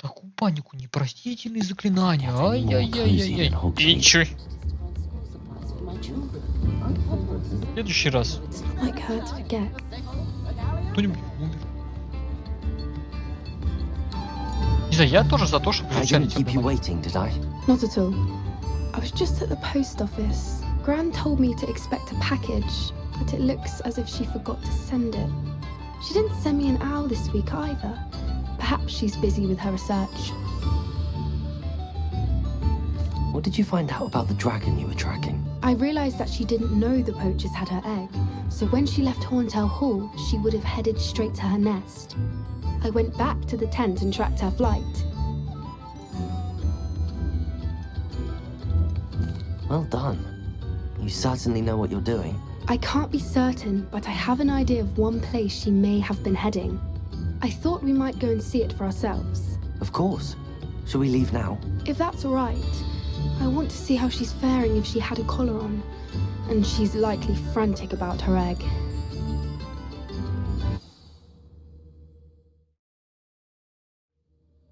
Такую панику, непростительные заклинания. Ай-яй-яй-яй-яй. И чё? В следующий раз кто-нибудь умер. Не знаю, я тоже за то, чтобы I изучали didn't keep you waiting, did I? Not at all. I was just at the post office. Gran told me to expect a package, but it looks as if she forgot to send it. She didn't send me an owl this week either. Perhaps she's busy with her research. What did you find out about the dragon you were tracking? I realised that she didn't know the poachers had her egg, so when she left Horntail Hall, she would have headed straight to her nest. I went back to the tent and tracked her flight. Well done. You certainly know what you're doing. I can't be certain, but I have an idea of one place she may have been heading. I thought we might go and see it for ourselves. Of course. Shall we leave now? If that's all right. I want to see how she's faring if she had a collar on. And she's likely frantic about her egg.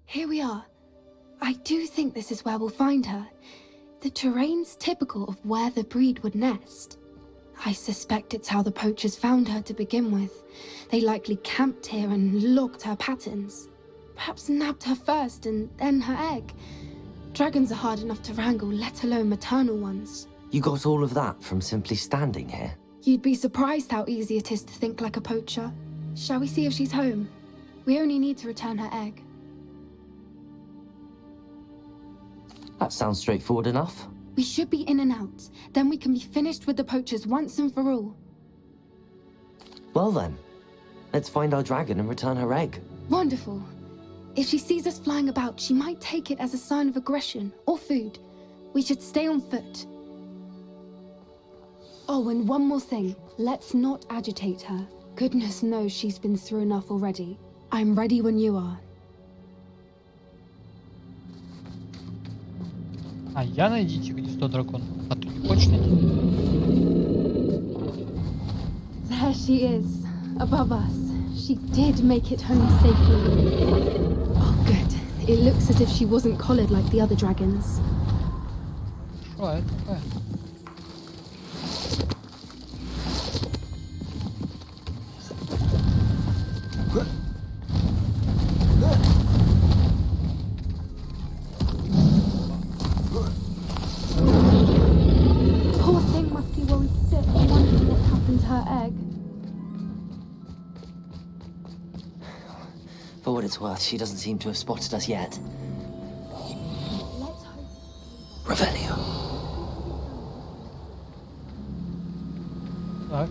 Here we are. I do think this is where we'll find her. The terrain's typical of where the breed would nest. I suspect it's how the poachers found her to begin with. They likely camped here and logged her patterns. Perhaps nabbed her first and then her egg. Dragons are hard enough to wrangle, let alone maternal ones. You got all of that from simply standing here? You'd be surprised how easy it is to think like a poacher. Shall we see if she's home? We only need to return her egg. That sounds straightforward enough. We should be in and out. Then we can be finished with the poachers once and for all. Well then, let's find our dragon and return her egg. Wonderful. If she sees us flying about, she might take it as a sign of aggression or food. We should stay on foot. Oh, and one more thing. Let's not agitate her. Goodness knows she's been through enough already. I'm ready when you are. А я найдите гнездо дракона. А ты не хочешь найти? There she is, above us. She did make it home safely. Oh, good. It looks as if she wasn't collared like the other dragons. Хорошо, это такое. Poor thing must be worried sick and wondering what happened to her egg. For what it's worth, she doesn't seem to have spotted us yet. Let's hope. Revelio. Так.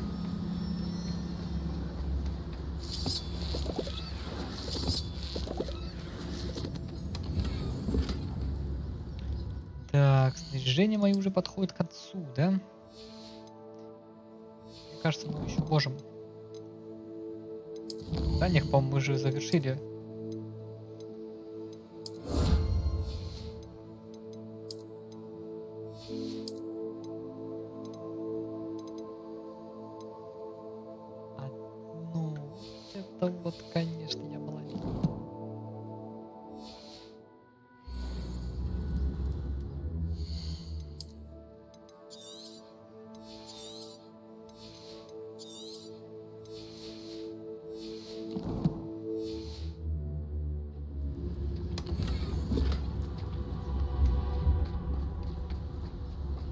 Так, снаряжение мое уже подходит к концу, да? Мне кажется, мы еще можем. Даних, по-моему, мы же завершили. Ну, это вот, конечно, я молодец.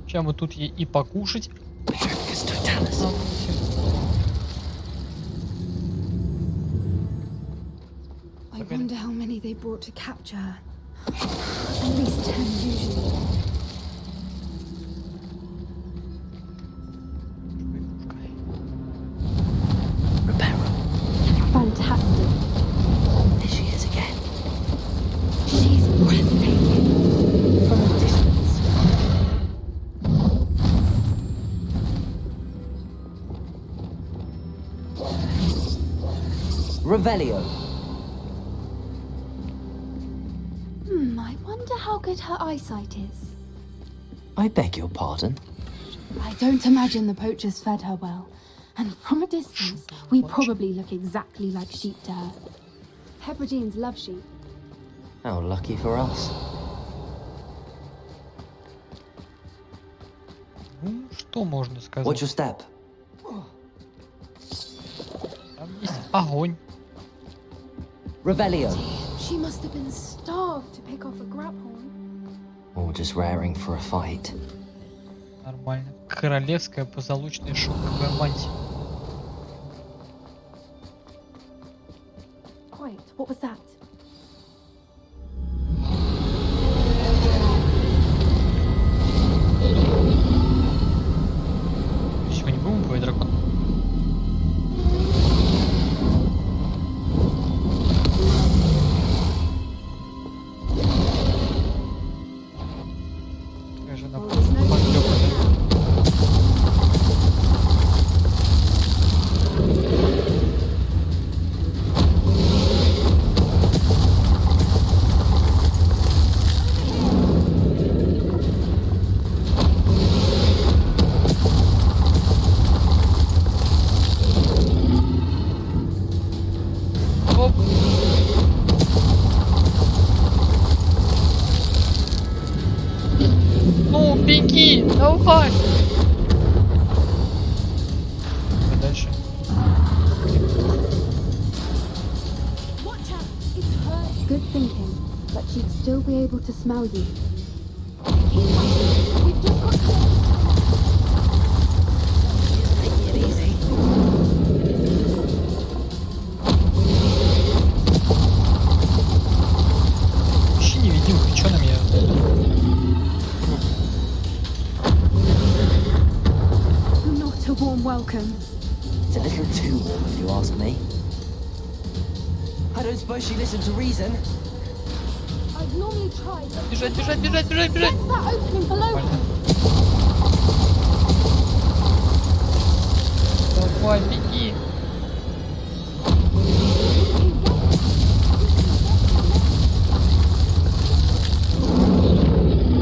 Сейчас мы тут ей и покушать. I wonder how many they brought to capture her. At least 10 usually. Fantastic. There she is again. She's breathtaking. From a distance. Revelio. I wonder how good her eyesight is. I beg your pardon. I don't imagine the poachers fed her well. And from a distance, we probably look exactly like sheep to her. Hebrideans love sheep. How lucky for us. Ну, что можно сказать? Watch your step. Там есть огонь. Revelio. She must have been starved to pick off a grapehorn. Or just raring for a fight. Нормально. Королевская позолоченная шелковая мантия. Wait, what was that? Все, не будем убивать дракона. Какая же она подлёпанная. Оп. Ну, беги, давай. А дальше? Watch out! It's her. Good thinking, but she'd still be able to smell you. Keep watching. We've just got to... Вообще невидимка, чё на меня? Not a warm welcome. It's a little too warm, if you ask me. I don't suppose she listened to reason. I'd normally try, but... Бежать, бежать, бежать, бежать, бежать. What's that opening below? Нормально. Давай, беги.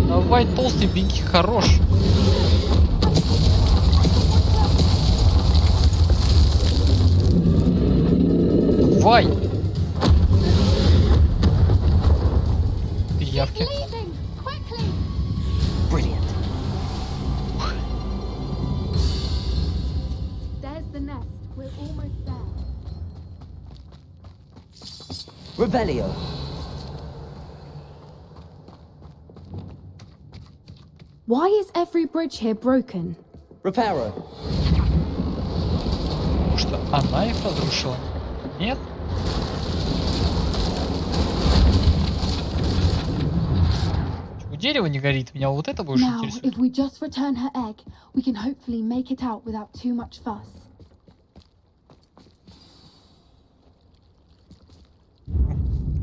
Давай, толстый, беги, хорош. Давай. Пиявки. Leaving! Quickly! Brilliant. There's the nest. We're almost there. Revelio. Why is every bridge here broken? Reparo. Потому что она их разрушила. Нет? Почему дерево не горит? Меня вот это больше Now, интересует. if we just return her egg, we can hopefully make it out without too much fuss.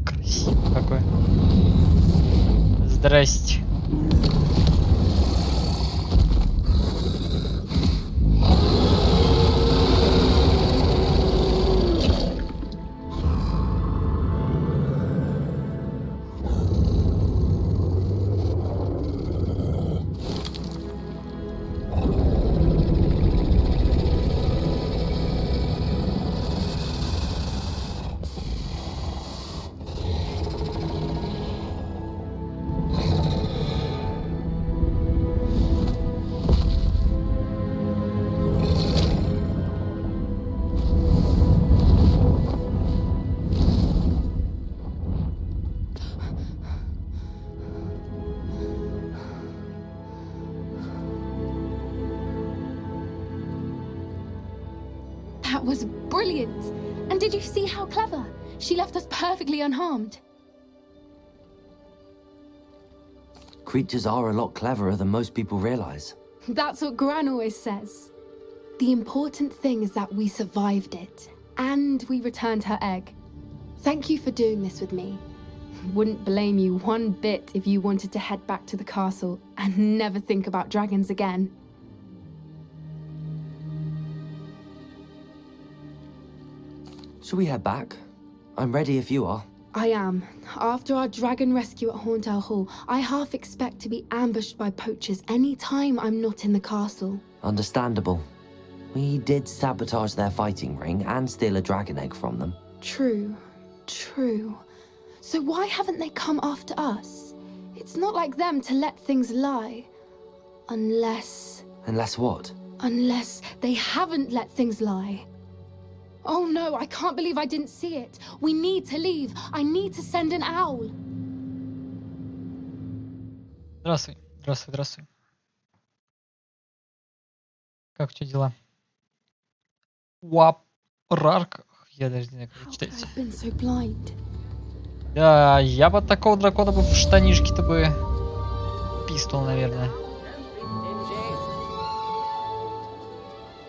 Красиво какое. Здрасте. That was brilliant! And did you see how clever? She left us perfectly unharmed. Creatures are a lot cleverer than most people realize. That's what Gran always says. The important thing is that we survived it, and we returned her egg. Thank you for doing this with me. Wouldn't blame you one bit if you wanted to head back to the castle and never think about dragons again. Shall we head back? I'm ready if you are. I am. After our dragon rescue at Hauntow Hall, I half expect to be ambushed by poachers any time I'm not in the castle. Understandable. We did sabotage their fighting ring and steal a dragon egg from them. True, true. So why haven't they come after us? It's not like them to let things lie. Unless what? Unless they haven't let things lie. Oh no, I can't believe I didn't see it. We need to leave. I need to send an owl. Здравствуй, здравствуй, здравствуй. Как у тебя дела? Рарк. Я даже не знаю, как это читается. I've been so blind. Да, я бы от такого дракона бы в штанишки-то бы пистол, наверное.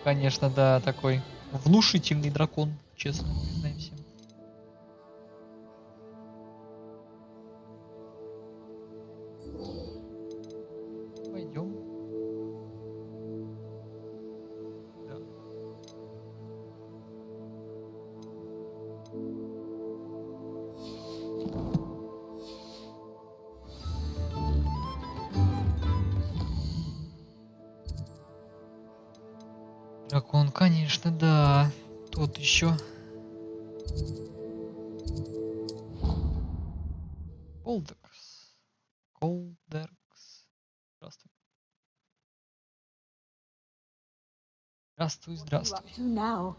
Конечно, да, такой внушительный дракон, честно, знаем всем. Пойдем. Да. Дракон, конечно, да. Тут еще. Колдекс. Колдеркс. Здравствуй. Здравствуй, здравствуй. Now.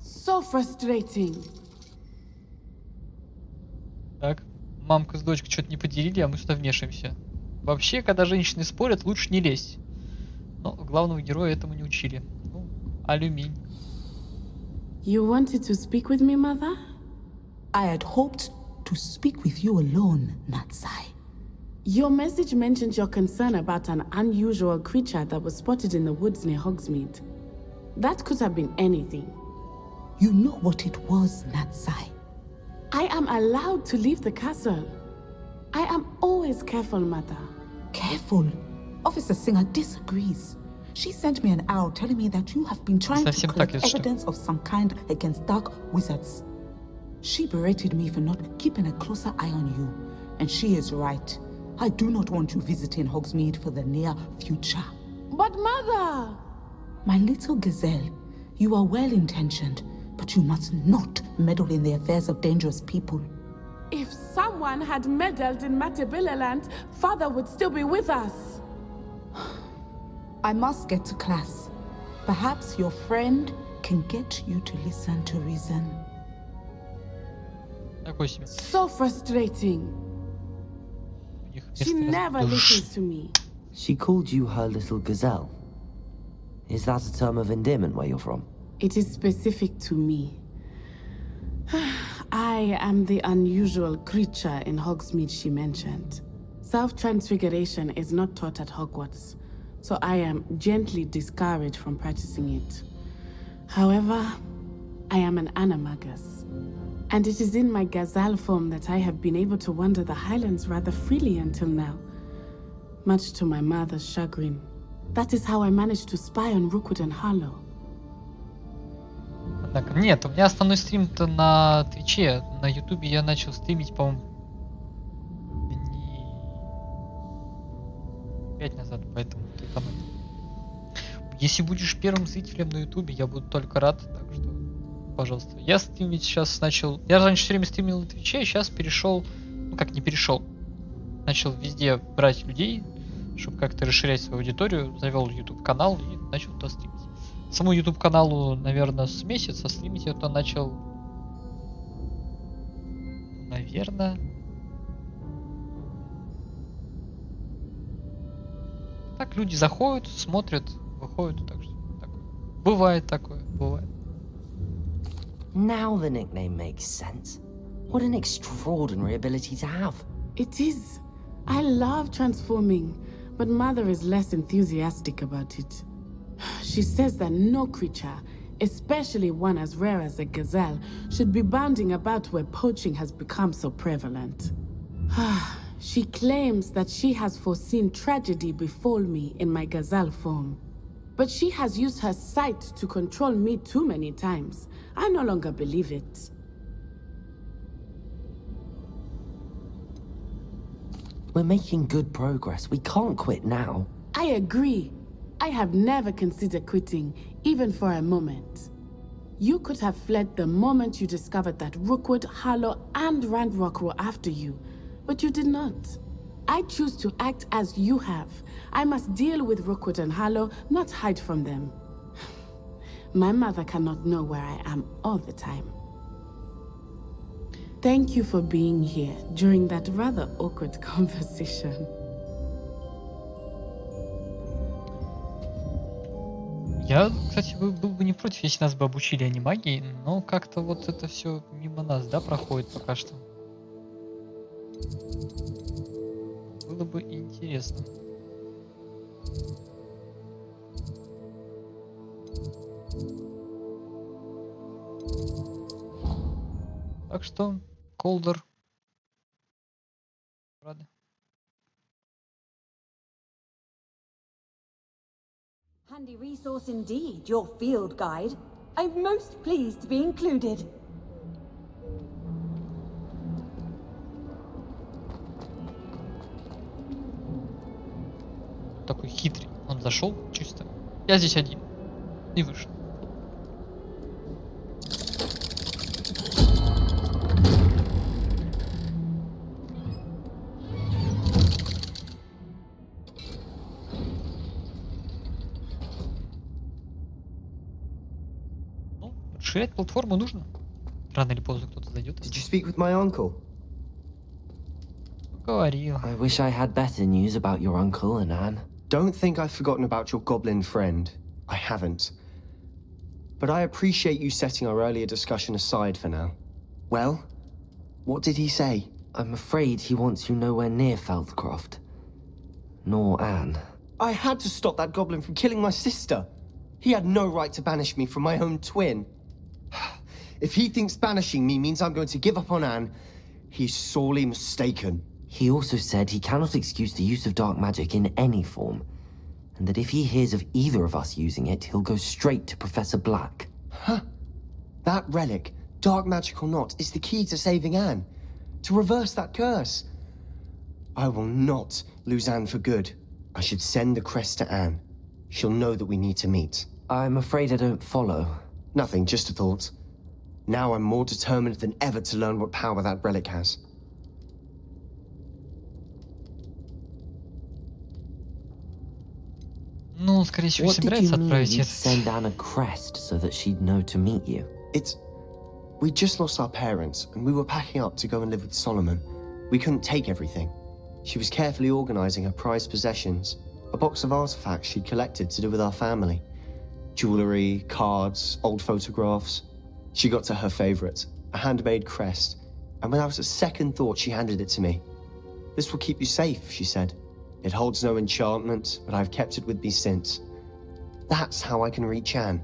So frustrating. Так, мамка с дочкой что-то не поделили, а мы сюда вмешиваемся. Вообще, когда женщины спорят, лучше не лезть. Но главного героя этому не учили. Ну, алюминь. You wanted to speak with me, Mother? I had hoped to speak with you alone, Natsai. Your message mentioned your concern about an unusual creature that was spotted in the woods near Hogsmeade. That could have been anything. You know what it was, Natsai. I am allowed to leave the castle. I am always careful, Mother. Careful. Officer Singer disagrees. She sent me an owl telling me that you have been trying to Совсем collect так, если что. evidence of some kind against dark wizards. She berated me for not keeping a closer eye on you. And she is right. I do not want you visiting Hogsmeade for the near future. But Mother! My little gazelle, you are well-intentioned, but you must not meddle in the affairs of dangerous people. If someone had meddled in Matabeleland, Father would still be with us. I must get to class. Perhaps your friend can get you to listen to reason. Такой себе. So frustrating. У них She место never listens to me. She called you her little gazelle. Is that a term of endearment where you're from? It is specific to me. I am the unusual creature in Hogsmeade she mentioned. Self-transfiguration is not taught at Hogwarts, so I am gently discouraged from practicing it. However, I am an animagus, and it is in my gazelle form that I have been able to wander the Highlands rather freely until now, much to my mother's chagrin. That is how I managed to spy on Rookwood and Harlow. Так, нет, у меня основной стрим-то на Твиче. На Ютубе я начал стримить, по-моему, дней 5 назад, поэтому ты там... Если будешь первым зрителем на Ютубе, я буду только рад, так что, пожалуйста. Я стримить сейчас начал... Я раньше все время стримил на Твиче, сейчас перешел... Ну как не перешел. Начал везде брать людей, чтобы как-то расширять свою аудиторию. Завел YouTube канал и начал туда стримить. Саму YouTube каналу, наверное, с месяца, стримить я то начал, наверное. Так люди заходят, смотрят, выходят, так что такое. Бывает такое, бывает. Now the nickname makes sense. What an extraordinary ability to have. It is. I love transforming, but Mother is less enthusiastic about it. She says that no creature, especially one as rare as a gazelle, should be bounding about where poaching has become so prevalent. She claims that she has foreseen tragedy befall me in my gazelle form. But she has used her sight to control me too many times. I no longer believe it. We're making good progress. We can't quit now. I agree. I have never considered quitting, even for a moment. You could have fled the moment you discovered that Rookwood, Harlow, and Randrock were after you, but you did not. I choose to act as you have. I must deal with Rookwood and Harlow, not hide from them. My mother cannot know where I am all the time. Thank you for being here during that rather awkward conversation. Я, кстати, был бы не против, если нас бы обучили анимагии, но как-то вот это все мимо нас, да, проходит пока что. Было бы интересно. Так что, Колдер. Рады. Handy resource indeed, your field guide. I'm most pleased to be included. Такой хитрый. Он зашел чисто. Я здесь один. И вышел. Ну, расширять платформу нужно. Рано или поздно кто-то зайдет. Did you speak with my uncle? Говорил. I wish I had better news about your uncle and Anne. Don't think I've forgotten about your goblin friend. I haven't. But I appreciate you setting our earlier discussion aside for now. Well, what did he say? I'm afraid he wants you nowhere near Feldcroft. Nor Anne. I had to stop that goblin from killing my sister. He had no right to banish me from my own twin. If he thinks banishing me means I'm going to give up on Anne, he's sorely mistaken. He also said he cannot excuse the use of dark magic in any form, and that if he hears of either of us using it, he'll go straight to Professor Black. Huh? That relic, dark magic or not, is the key to saving Anne. To reverse that curse. I will not lose Anne for good. I should send the crest to Anne. She'll know that we need to meet. I'm afraid I don't follow. Nothing, just a thought. Now I'm more determined than ever to learn what power that relic has. Ну, скорее всего, What did you собирается mean отправить you'd этот. send Anne a crest so that she'd know to meet you? We just lost our parents, and we were packing up to go and live with Solomon. We couldn't take everything. She was carefully organizing her prized possessions, a box of artifacts she'd collected to do with our family. Jewelry, cards, old photographs. She got to her favorite, a handmade crest, and without a second thought she handed it to me. This will keep you safe, she said. It holds no enchantment, but I've kept it with me since. That's how I can reach Anne.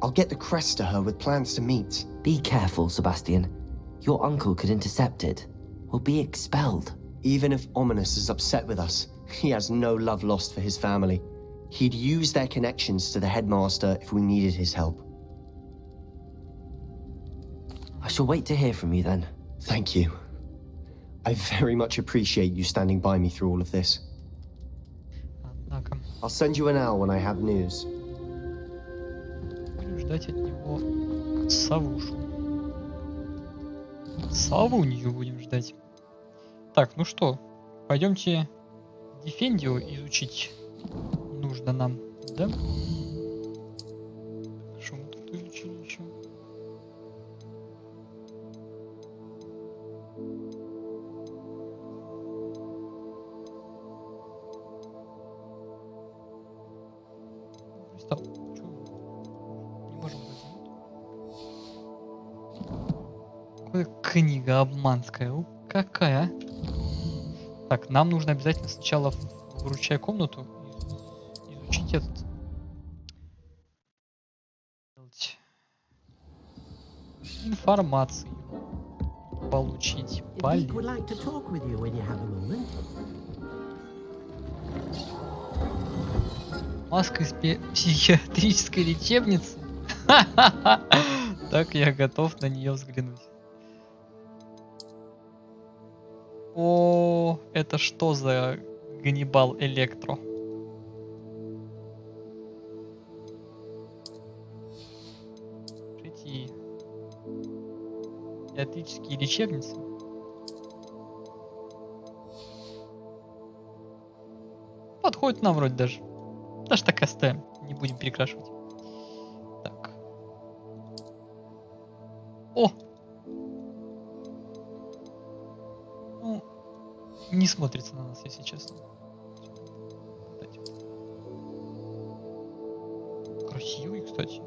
I'll get the crest to her with plans to meet. Be careful, Sebastian. Your uncle could intercept it, or be expelled. Even if Ominous is upset with us, he has no love lost for his family. He'd use their connections to the headmaster if we needed his help. I shall wait to hear from you then. Thank you. I very much appreciate you standing by me through all of this. Однако, I'll send you an owl when I have news. будем ждать от него совушу. Совунью будем ждать. Так, ну что, пойдемте Дефендио изучить. Нужно нам, да? Что мы тут изучили еще? Стоп, чё? Не можем разделить. Какая книга обманская, какая? Так, нам нужно обязательно сначала выручай комнату изучить этот. Информацию получить. Dick would like to talk with you when you have a moment. Маска из психиатрической лечебницы. Так я готов на нее взглянуть. О, это что за Ганнибал Электро? эти театрические лечебницы. Подходит нам вроде даже. Даже так и оставим. Не будем перекрашивать. Так. О! Ну, не смотрится на нас, если честно. Красивый, кстати.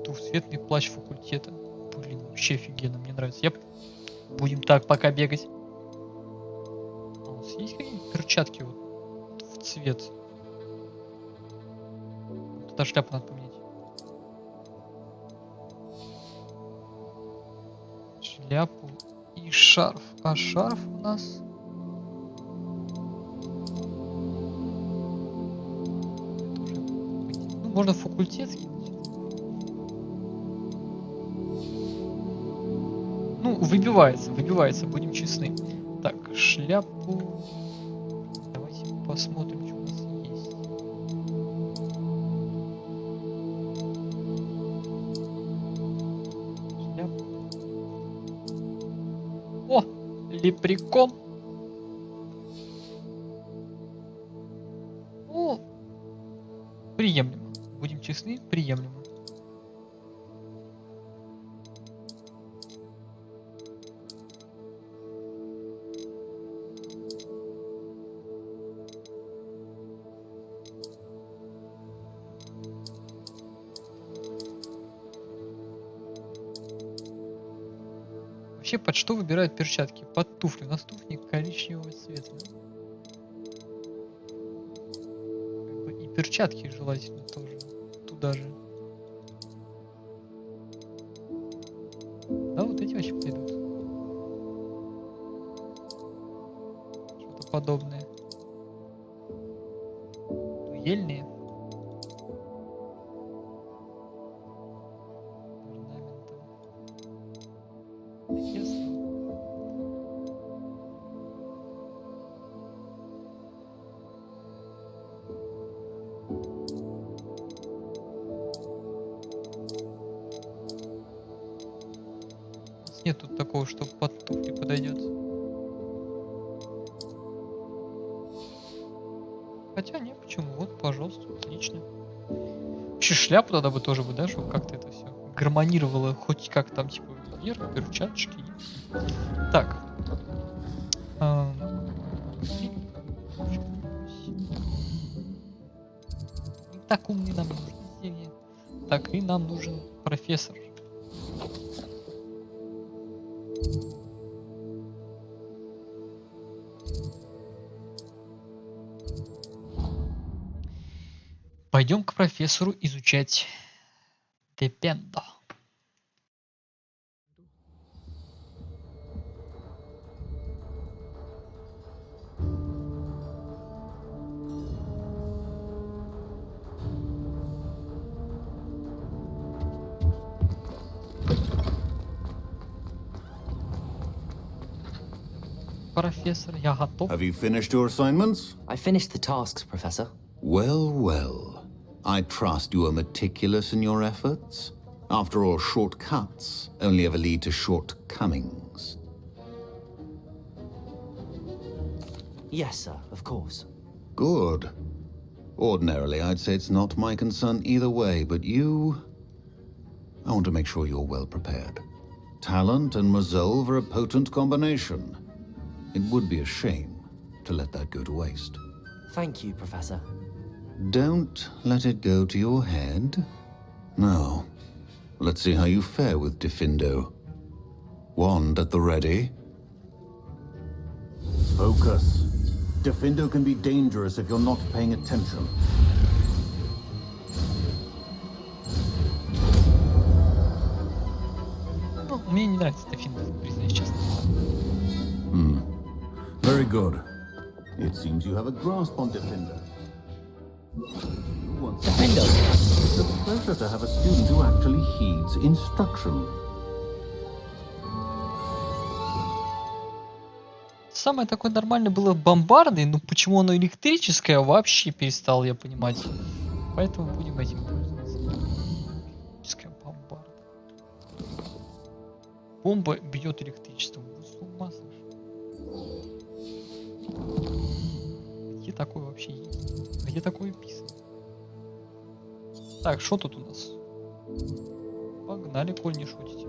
Двухцветный плащ факультета. Блин, вообще офигенно, мне нравится. Будем так пока бегать. А у нас есть какие-нибудь перчатки вот в цвет? Туда шляпу надо поменять. Шляпу и шарф. А шарф у нас... Ну, можно факультетский. Ну, выбивается, будем честны. Так, шляпу. Давайте посмотрим, что у нас есть. Шляпу. О, лепрекон. О, приемлемо. Будем честны, приемлемо. Вообще, под что выбирают перчатки? Под туфли. У нас туфли коричневого цвета. И перчатки желательно тоже. Туда же. Да, вот эти вообще пойдут. Что-то подобное. Дуэльные. Нет тут такого, что под туфли подойдет. Хотя нет, почему? Вот, пожалуйста, отлично. Вообще шляпу тогда бы тоже бы, да, чтобы как-то это все гармонировало, хоть как там, типа, вверх, перчаточки. Так. Так умный нам нужен зелье. Так, и нам нужен профессор. Пойдем к профессору изучать Депендо. Профессор, я готов. Have you finished your assignments? I finished the tasks, Professor. Well, well. I trust you are meticulous in your efforts. After all, shortcuts only ever lead to shortcomings. Yes, sir, of course. Good. Ordinarily, I'd say it's not my concern either way, but you... I want to make sure you're well prepared. Talent and resolve are a potent combination. It would be a shame to let that go to waste. Thank you, Professor. Don't let it go to your head. Now, let's see how you fare with Defindo. Wand at the ready. Focus. Defindo can be dangerous if you're not paying attention. Ну, мне не нравится Дефиндо, признаюсь честно. Very good. It seems you have a grasp on Defindo. Defendo! It's a pleasure to have a student who actually heeds instruction. Самое такое нормальное было бомбардой, но почему оно электрическое, вообще перестал я понимать. Поэтому будем этим пользоваться. Электрическая бомбарда. Бомба бьет электричеством. Вы с ума сошли? Где такое вообще есть? Где такое писано? Так, что тут у нас? Погнали, коль не шутите.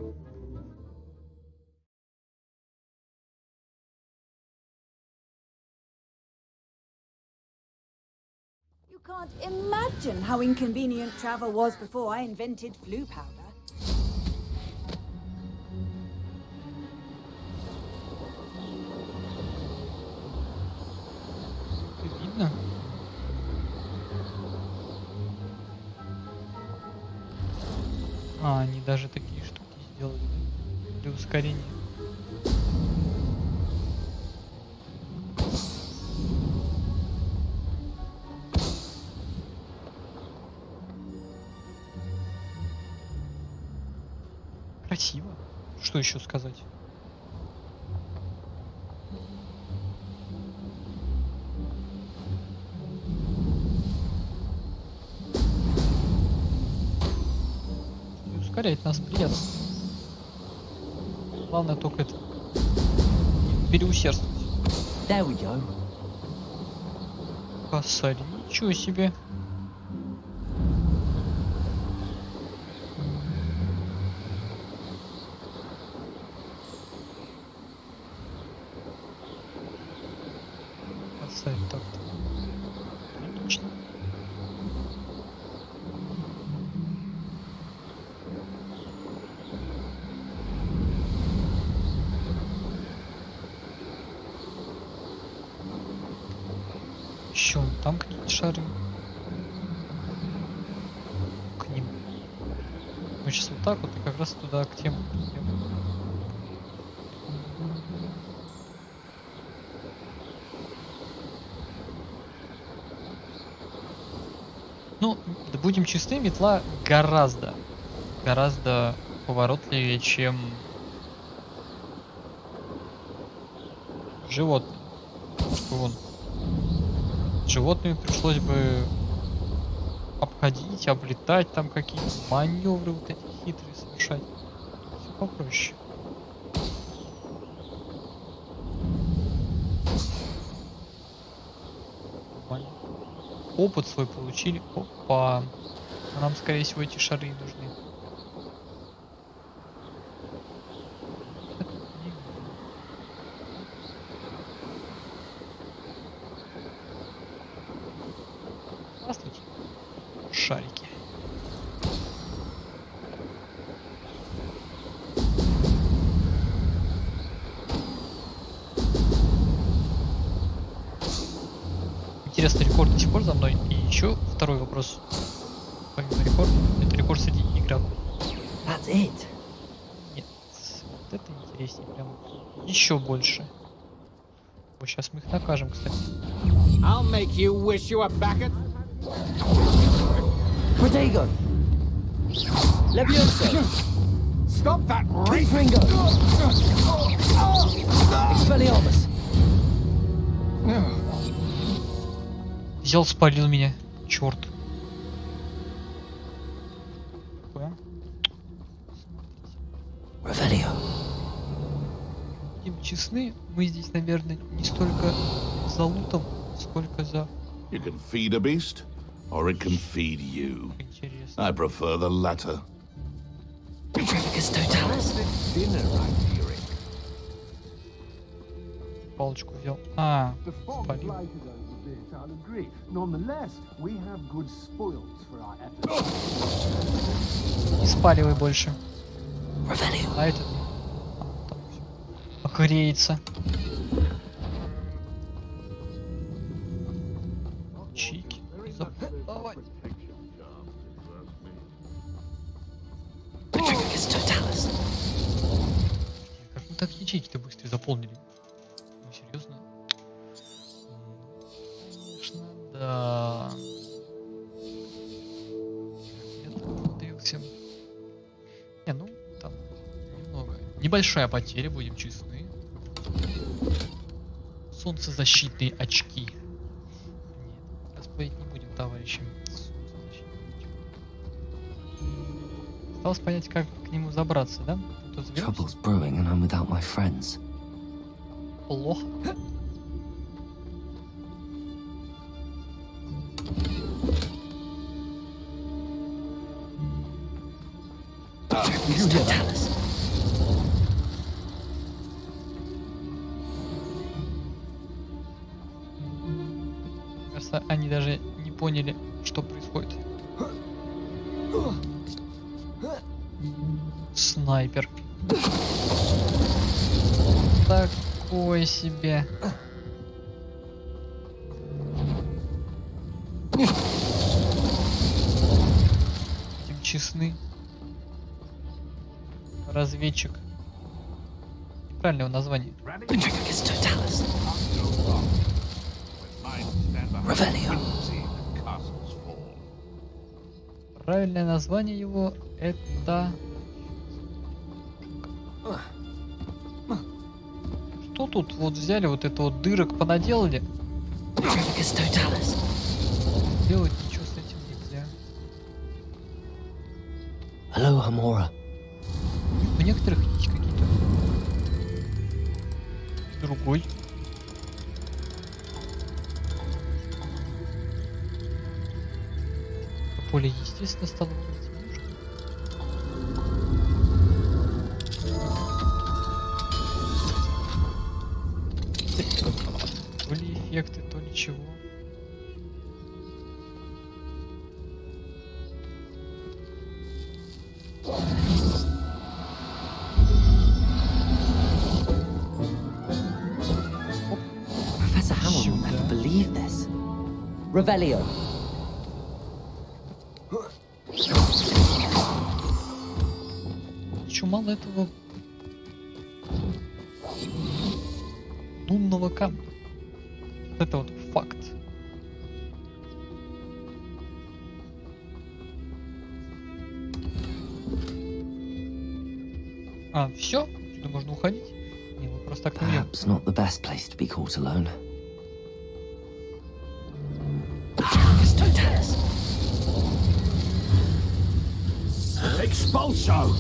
You can't imagine how inconvenient travel was before I invented flu powder. Видно? А, они даже такие штуки сделали, да? Для ускорения. Красиво. Что еще сказать? И ускоряет нас приятно. Главное только это не переусердствовать. There we go. Косарь, ничего себе. Косарь так-то. Отлично. Еще вон там какие-то шары. К ним. Мы сейчас вот так вот и как раз туда к тем придем. Ну, да будем честны, метла гораздо поворотливее, чем животные. Потому что вон животными пришлось бы обходить, облетать, там какие-то маневры вот эти хитрые совершать. Все попроще. Нормально. Опыт свой получили. Опа. А нам, скорее всего, эти шары и нужны. Здравствуйте. Шарики. Интересный рекорд до сих пор за мной. И еще второй вопрос. Помимо рекорда, это рекорд среди игроков. That's it. Нет, вот это интереснее, прям еще больше. Вот сейчас мы их накажем, кстати. I'll make you wish you were back at... Protego. Levioso. Stop that! Ringo. Expelliarmus. Взял, спалил меня. Черт. Revelio. Будем честны, мы здесь, наверное, не столько за лутом, сколько за... You can feed a beast, or it can feed you. Интересно. I prefer the latter. Petrificus totalis. Dinner right here. Палочку взял. А, The fog спалил. lighted us a bit, I'll agree. Nonetheless, we have good spoils for our efforts. Не спаливай больше. Revelio. А этот... там всё. Охреется. Чики. Давай. Petrificus totalis. Как мы так ячейки-то быстро заполнили? Ну, серьезно? Конечно, да. Я так умудрился. Не, ну, там немного. Небольшая потеря, будем честны. Солнцезащитные очки. Нет, распылить не будем, товарищи. Солнцезащитные очки. Осталось понять, как к нему забраться, да? Тут заберемся? Trouble's brewing and I'm without my friends. Плохо. Кажется, они даже не поняли, что происходит. Снайпер. Такое себе. Этим честны. Разведчик. Правильное его название. Правильное название его это... Что тут вот взяли, вот это вот дырок понаделали? Делать ничего с этим нельзя. Hello, Hamora. У некоторых есть какие-то... Другой. Поле естественно стало выглядеть немножко. То ли эффекты, то ли чего. Professor Hammer will never believe this. Revelio. Еще мало этого лунного камня. Вот это вот факт. А, все? Сюда можно уходить? Не, мы просто так не уйдем. Perhaps not the best place to be caught alone. Expulso!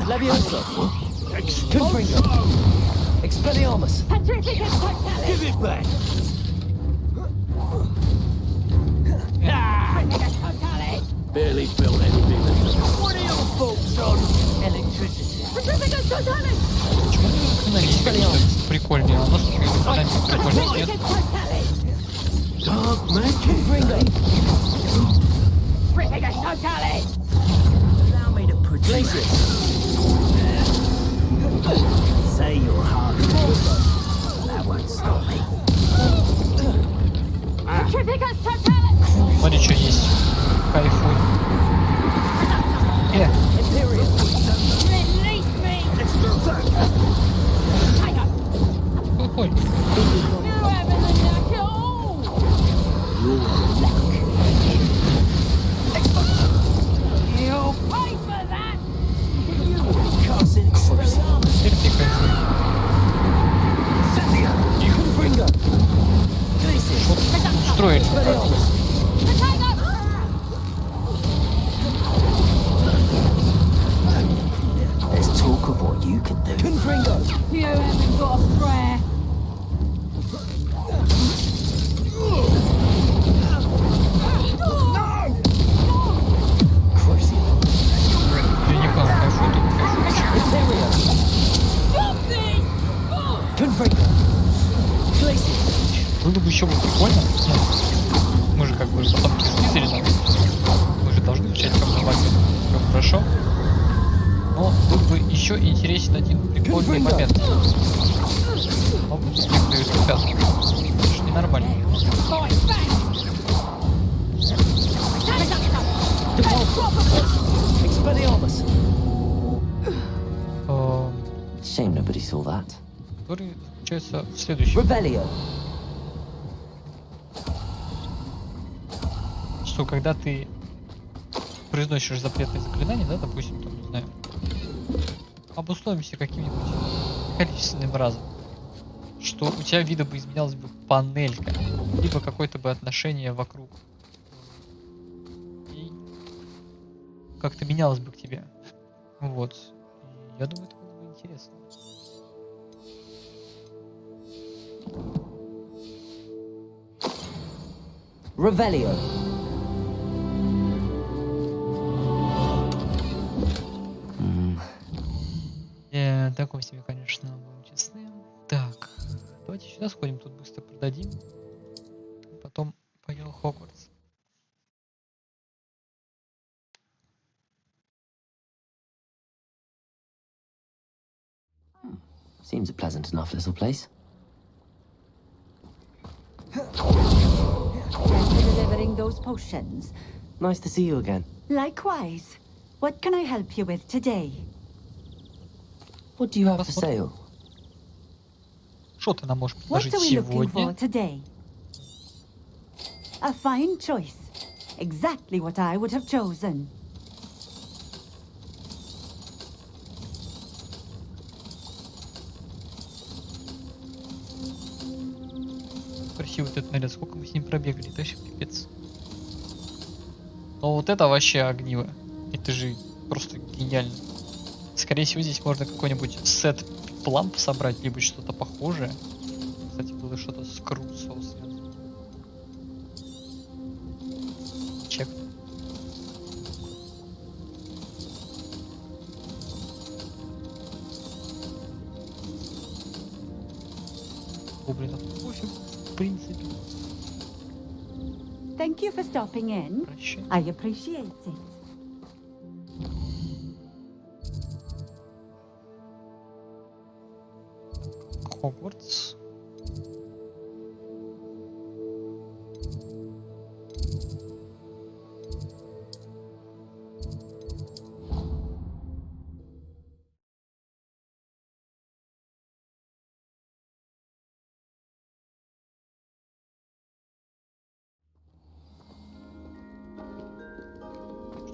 Levioso. Confringo. Expelliarmus. Give it back! Barely built anything. What are your thoughts on electricity? Почему у них есть какие-то прикольные, а у нас какие-то прикольные нет? Dark magic? Allow me to produce it. Say your heart. That won't stop me. Смотри, что есть. Кайфуй. Какой? Теперь ты кайфуй. Что устроили? There's talk of what you can do. You haven't got a prayer. Я не понял, кайфуй ты, было бы еще прикольно. Ну, мы же как бы потомки Слизерина. Мы же должны изучать как наводке. Все хорошо. Но был бы еще интересен один прикольный момент. Но некоторые препятствия. Это же ненормально. Shame nobody saw that. Который заключается в следующем. Revelio. Что когда ты произносишь запретное заклинание, да, допустим, там, не знаю, обусловимся каким-нибудь количественным разом, что у тебя вида бы изменялась бы панелька, либо какое-то бы отношение вокруг. И как-то менялось бы к тебе. Вот. И я думаю, это было бы интересно. Revelio. Такой себе, конечно, будем честны. Так, давайте сюда сходим, тут быстро продадим. Потом пойдем в Хогвартс. Seems a pleasant enough little place. Delivering those potions. Nice to see you again. Likewise. What can I help you with today? What do you have for sale? Что ты нам можешь What предложить are we looking for сегодня? today? A fine choice. Exactly what I would have chosen. Красивый этот наряд, сколько мы с ним пробегали, это вообще пипец. Но вот это вообще огниво. Это же просто гениально. Скорее всего, здесь можно какой-нибудь сет ламп собрать, либо что-то похожее. Кстати, было что-то с Крусо связано. Чек. Гоблинов пофиг, в принципе. Thank you for stopping in. Прощай. I appreciate it. Хогвартс.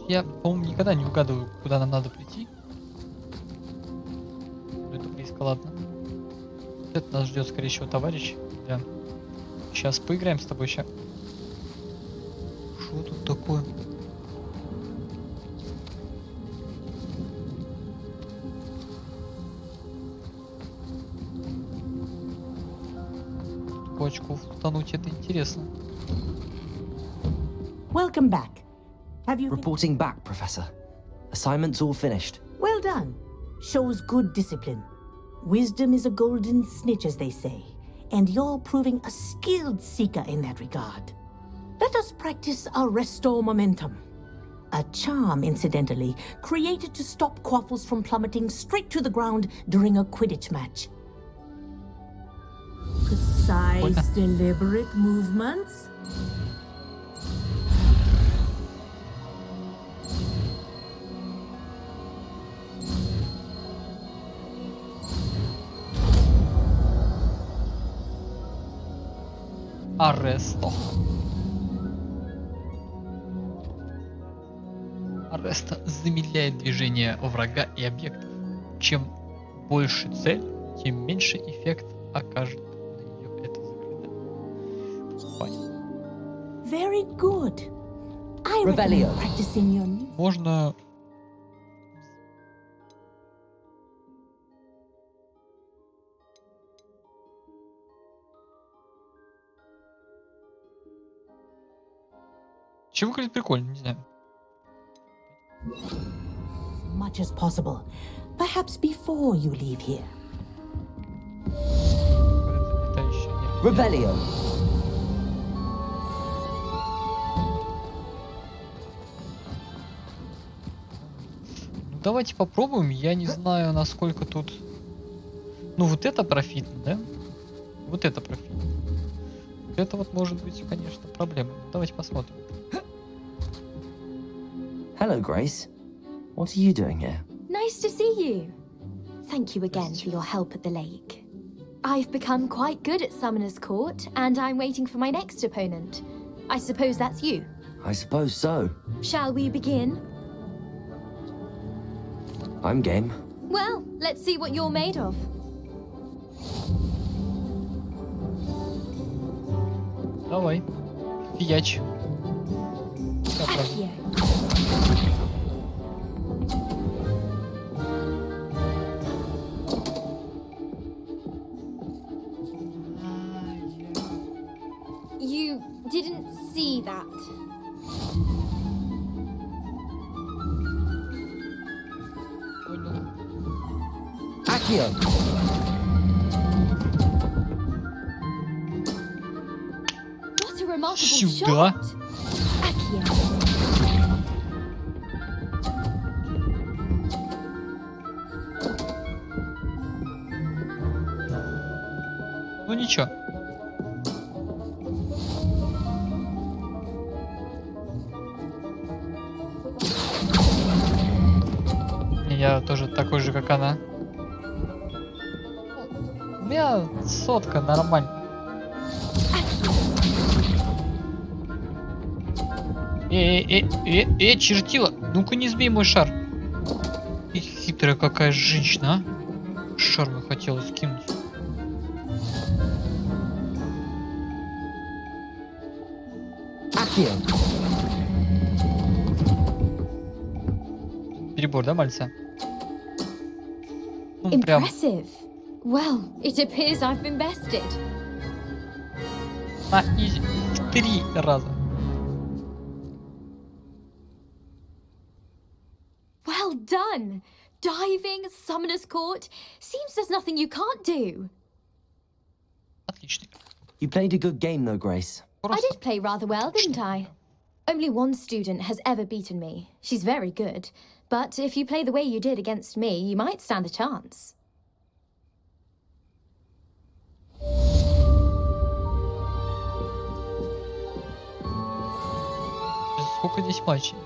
Я, по-моему, никогда не угадываю, куда нам надо прийти. Это близко, ладно. Это нас ждет, скорее всего, товарищ. Да. Сейчас поиграем с тобой сейчас. Что тут такое? По очков утонуть, это интересно. Welcome back. Have you... Reporting back, Professor. Assignment's all finished. Well done. Shows good discipline. Wisdom is a golden snitch, as they say, and you're proving a skilled seeker in that regard. Let us practice our restore momentum. A charm, incidentally, created to stop quaffles from plummeting straight to the ground during a Quidditch match. Precise, deliberate movements. Аресто. Аресто замедляет движение врага и объектов. Чем больше цель, тем меньше эффект окажет на нее это заклинание. Very good. I recommend practicing your... Можно... Чего выглядит прикольно, не знаю. As much as possible. Perhaps before you leave here. Revelio. Ну, давайте попробуем. Я не знаю, насколько тут... Ну, вот это профитно, да? Вот это профитно. Вот это вот может быть, конечно, проблема. Давайте посмотрим. Hello, Grace. What are you doing here? Nice to see you. Thank you again for your help at the lake. I've become quite good at Summoner's Court, and I'm waiting for my next opponent. I suppose that's you. I suppose so. Shall we begin? I'm game. Well, let's see what you're made of. Давай. Фиячь. Accio. Понял. Accio! What a remarkable Сюда. shot! Accio. Ну ничего. Я тоже такой же, как она. У меня сотка, нормально. Чертила! Ну-ка не сбей мой шар. И хитрая какая женщина, а? Шар мне хотела скинуть. Accio! Перебор, да, мальца? Ну, прям. Impressive. Well, it appears I've been bested. На изи. В 3 раза. Well done. Diving, summoner's court. Seems there's nothing you can't do. Отлично. You played a good game though, Grace. I did play rather well, didn't I? Only one student has ever beaten me. She's very good. But if you play the way you did against me, you might stand a chance. Сколько здесь матчей?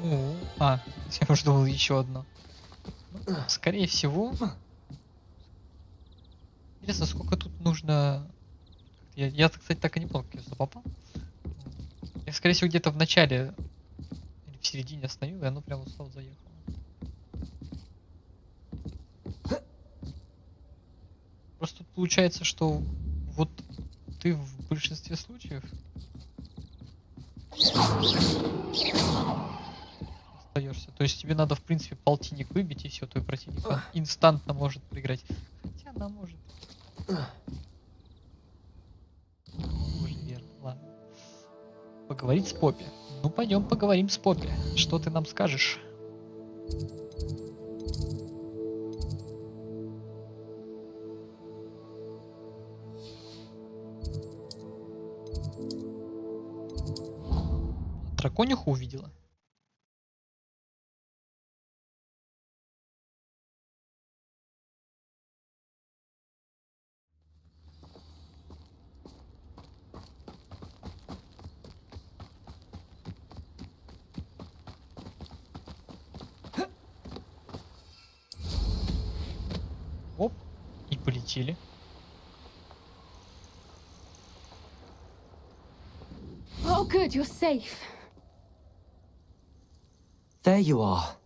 Я уже думал еще одно. Ну, скорее всего. Интересно, сколько тут нужно. Я, кстати, так и не понял, как я сюда попал. Я, скорее всего, где-то в начале или в середине остановил, и оно прямо снова заехало. Просто тут получается, что вот ты в большинстве случаев остаешься. То есть тебе надо, в принципе, полтинник выбить, и все, твой противник инстантно может проиграть. Хотя она может. Уже верно, ладно. Поговорить с Поппи. Ну, пойдем поговорим с Поппи. Что ты нам скажешь? Дракониху увидела? Оп, и полетели. Oh, good, you're safe. There you are.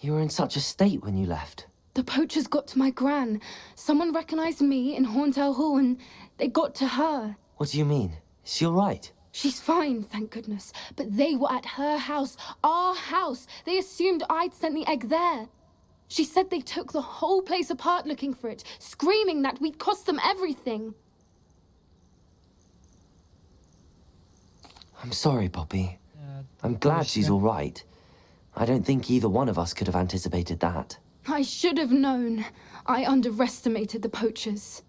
You were in such a state when you left. The poachers got to my gran. Someone recognized me in Horntail Hall and they got to her. What do you mean? Is she alright? She's fine, thank goodness. But they were at her house, our house. They assumed I'd sent the egg there. She said they took the whole place apart looking for it, screaming that we'd cost them everything. I'm sorry, Poppy. I'm glad she's alright. I don't think either one of us could have anticipated that. I should have known. I underestimated the poachers.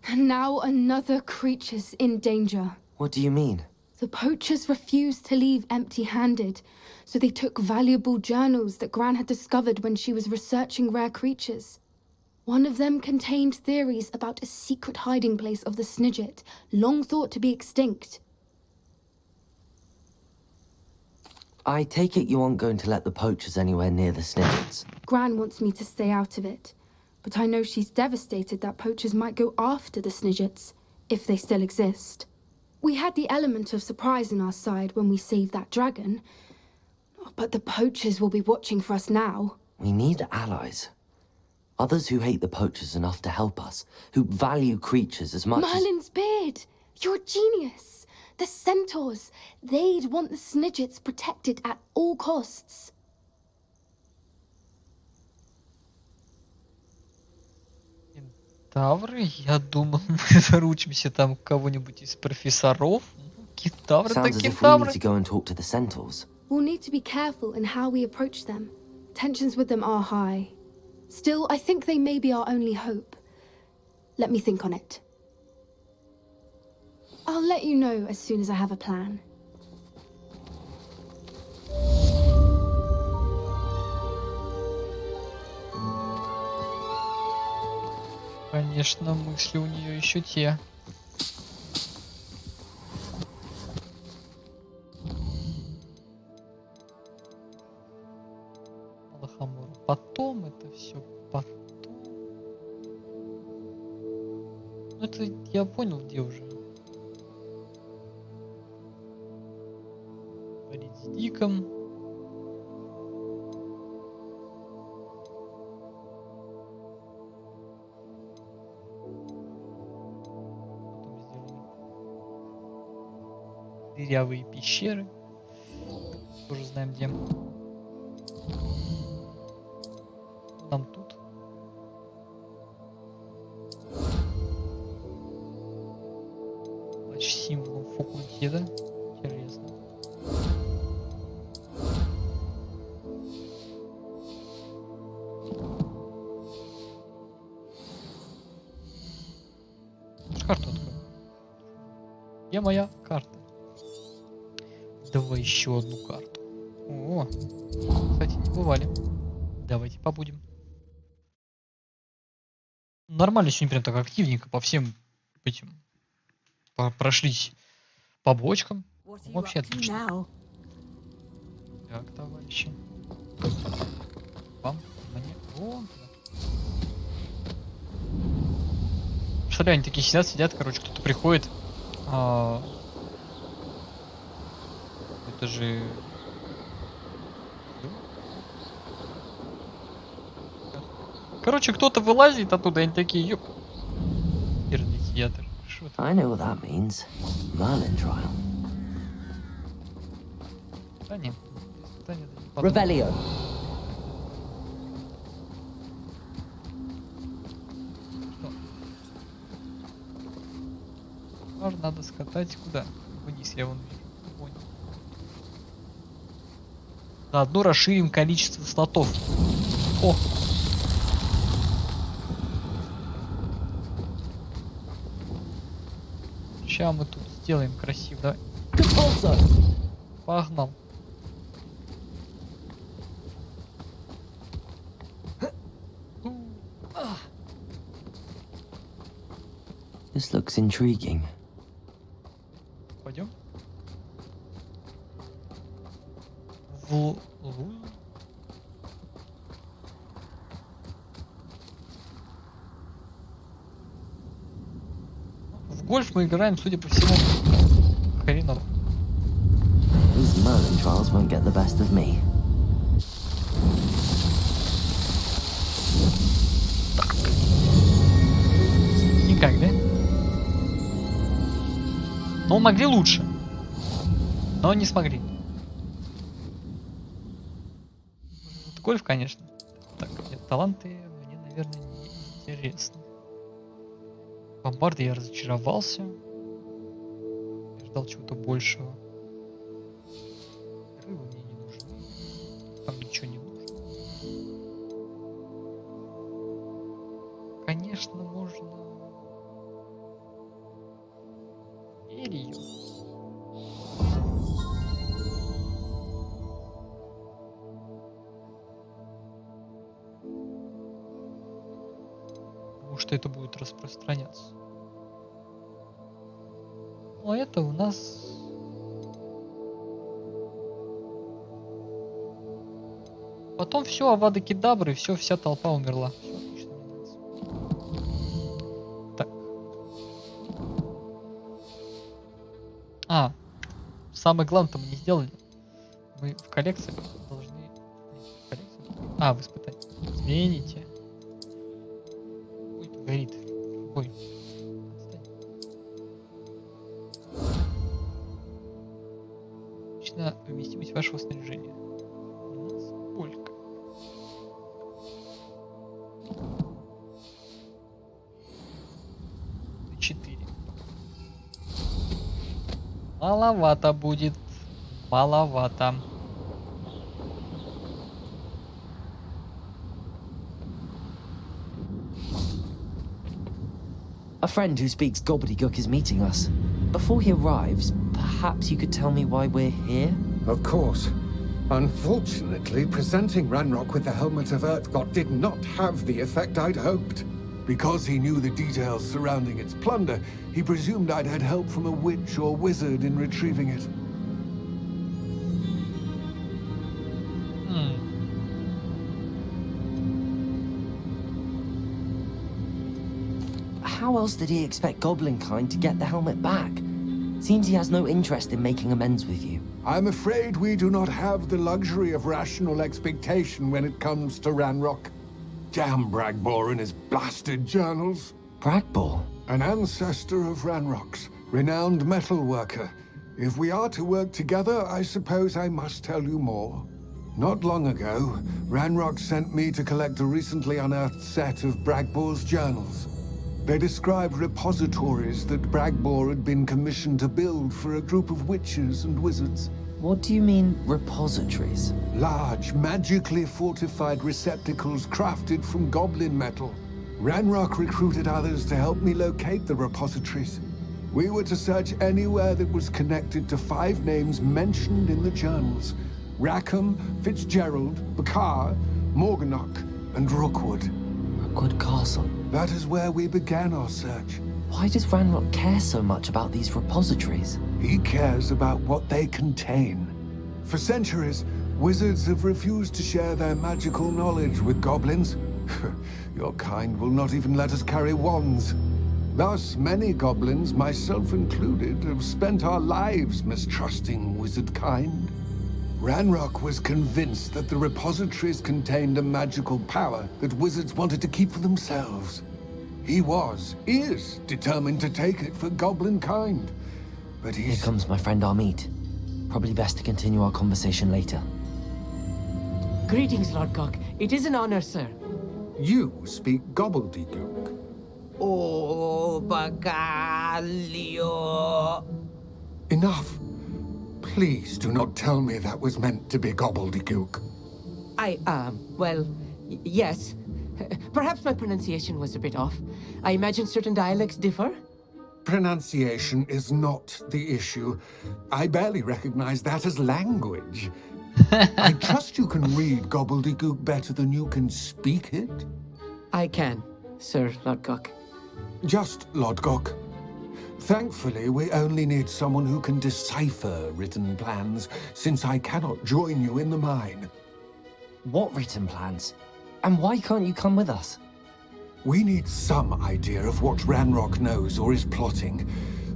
And now another creature's in danger. What do you mean? The poachers refused to leave empty-handed, so they took valuable journals that Gran had discovered when she was researching rare creatures. One of them contained theories about a secret hiding place of the Snidget, long thought to be extinct. I take it you aren't going to let the poachers anywhere near the Snidgets. Gran wants me to stay out of it, but I know she's devastated that poachers might go after the Snidgets, if they still exist. We had the element of surprise on our side when we saved that dragon, but the poachers will be watching for us now. We need allies. Others who hate the poachers enough to help us, who value creatures as much Merlin's beard! You're a genius! The centaurs! They'd want the Snidgets protected at all costs. Тавры, я думал, мы заручимся там кого-нибудь из профессоров. Кентавры, да Sounds as if we кентавры. need to go and talk to the centaurs. We'll need to be careful in how we approach them. Tensions with them are high. Still, I think they may be our only hope. Let me think on it. I'll let you know as soon as I have a plan. Конечно, мысли у нее еще те. Лохомор. Потом это все потом. Ну это я понял, где уже. Говорить с Диком. Дырявые пещеры. Тоже знаем где. Нам тут. Плащ с символом факультета. Интересно. Карту открою. Где моя карта? Давай еще одну карту. О, кстати, не бывали. Давайте побудем. Нормально сегодня прям так активненько по всем этим прошлись по бочкам. Вообще отлично. Так, товарищи. Вам, мне, вон туда. Представляю, они такие сидят, короче, кто-то приходит. Это же... Короче, кто-то вылазит оттуда, и они такие, ёп. Мирный театр. I know what that means. Merlin trial. Да нет. Revelio. Надо скатать куда? Вниз, я вон вижу. Понял. Заодно расширим количество слотов. О! Сейчас мы тут сделаем красиво, давай. Погнал. This looks intriguing. Пойдем. В гольф мы играем, судя по всему, хреново. These Merlin trials won't get the best of me. Так. Никак, да? Но могли лучше. Но не смогли. Вот гольф, конечно. Так, нет, таланты мне, наверное, не интересны. Бомбарды я разочаровался. Я ждал чего-то большего. Рыбы мне не нужны. Там ничего не нужно. Конечно, можно... Илью. Потому что это будет распространяться. Но это у нас... Потом все, Авада Кедабры, все, вся толпа умерла. Все отлично, мне нравится. Так. Самое главное-то мы не сделали. Мы в коллекции должны... в испытании. Извините. Ой, горит. Ой. Личная вместимость вашего снаряжения. Сколько? Маловато будет. Маловато. A friend who speaks gobbledygook is meeting us. Before he arrives, perhaps you could tell me why we're here? Of course. Unfortunately, presenting Ranrock with the Helmet of Urtkot did not have the effect I'd hoped. Because he knew the details surrounding its plunder, he presumed I'd had help from a witch or wizard in retrieving it. How else did he expect Goblinkind to get the helmet back? Seems he has no interest in making amends with you. I'm afraid we do not have the luxury of rational expectation when it comes to Ranrock. Damn Bragbor and his blasted journals. Bragbor? An ancestor of Ranrock's, renowned metal worker. If we are to work together, I suppose I must tell you more. Not long ago, Ranrock sent me to collect a recently unearthed set of Bragbor's journals. They described repositories that Bragbor had been commissioned to build for a group of witches and wizards. What do you mean, repositories? Large, magically fortified receptacles crafted from goblin metal. Ranrock recruited others to help me locate the repositories. We were to search anywhere that was connected to 5 names mentioned in the journals. Rackham, Fitzgerald, Bakar, Morganach, and Rookwood. Rookwood Castle. That is where we began our search. Why does Ranrock care so much about these repositories? He cares about what they contain. For centuries, wizards have refused to share their magical knowledge with goblins. Your kind will not even let us carry wands. Thus, many goblins, myself included, have spent our lives mistrusting wizard kind. Ranrock was convinced that the repositories contained a magical power that wizards wanted to keep for themselves. He is determined to take it for goblin kind. But Here comes my friend Amit. Probably best to continue our conversation later. Greetings, Lodgok. It is an honor, sir. You speak gobbledygook. Oh, Bagalio. Enough. Please do not tell me that was meant to be gobbledygook. Well, yes. Perhaps my pronunciation was a bit off. I imagine certain dialects differ? Pronunciation is not the issue. I barely recognize that as language. I trust you can read gobbledygook better than you can speak it? I can, Sir Lodgok. Just Lodgok. Thankfully, we only need someone who can decipher written plans, since I cannot join you in the mine. What written plans? And why can't you come with us? We need some idea of what Ranrock knows or is plotting.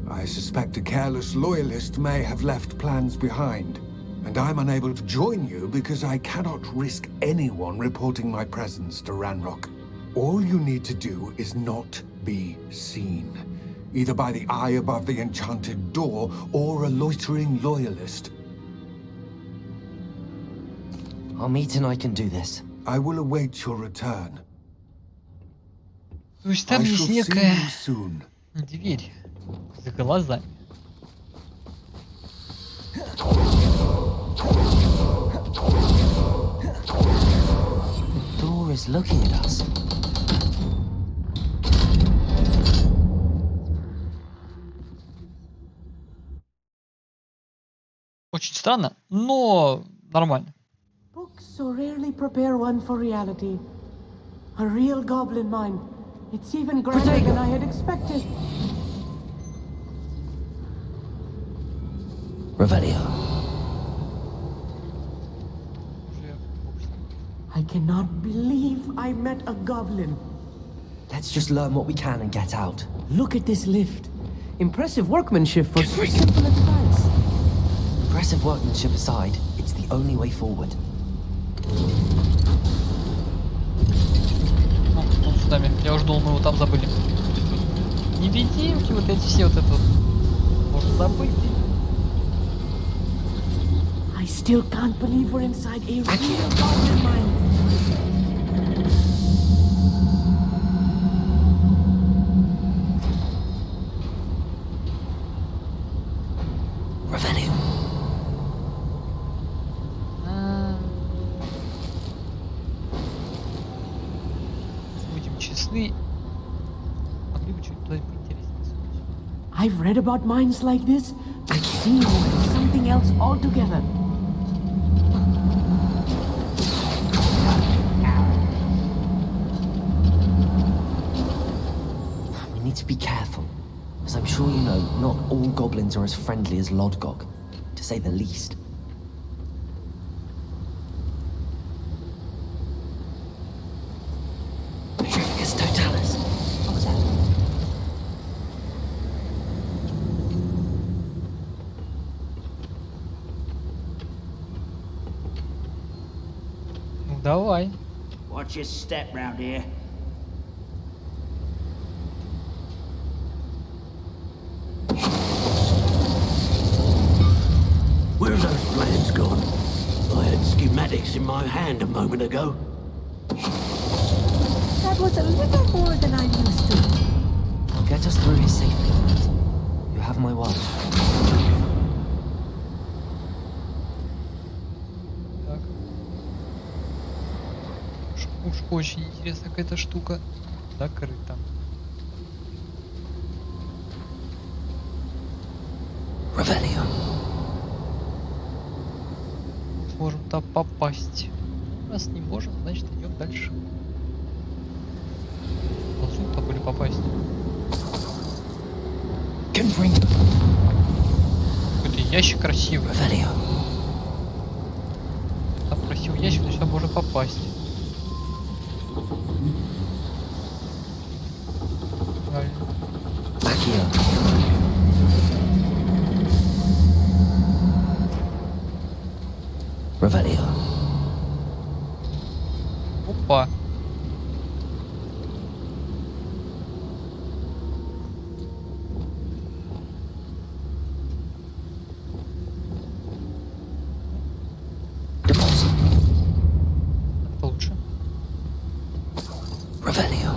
I suspect a careless loyalist may have left plans behind. And I'm unable to join you because I cannot risk anyone reporting my presence to Ranrock. All you need to do is not be seen. Either by the eye above the enchanted door, or a loitering loyalist. Amit and I can do this. I will await your return. То есть там есть некая дверь за глазами. The door is looking at us. Очень странно, но нормально. Books so rarely prepare one for reality. A real goblin mine. It's even grander than I had expected. Revelio. I cannot believe I met a goblin. Let's just learn what we can and get out. Look at this lift. Impressive workmanship for so simple a device. Impressive workmanship aside, it's the only way forward. Он с нами. Я уже думал, мы его там забыли. Невидимки, вот эти все, вот это вот. Можно забыть. I still can't believe we're inside a real goblin mine. вы могли бы чуть туда поинтереснее сунуть. I've read about mines like this, but seen something else altogether. We need to be careful. As I'm sure you know, not all goblins are as friendly as Lodgok, to say the least. Petrificus totalis. What was that? Ну давай. Watch your step round here. Where are those plans gone? I had schematics in my hand a moment ago. That was a little more than I'm used to. I'll get us through here safely. You have my word. Так. Уж очень интересная какая-то штука. Закрыта. Revelio. Сможем там попасть. Раз не можем, значит идем дальше. Должны там были попасть. Какой-то ящик красивый. Там красивый ящик, значит там можно попасть. Правильно. Revelio. Опа. Лучше. Revelio.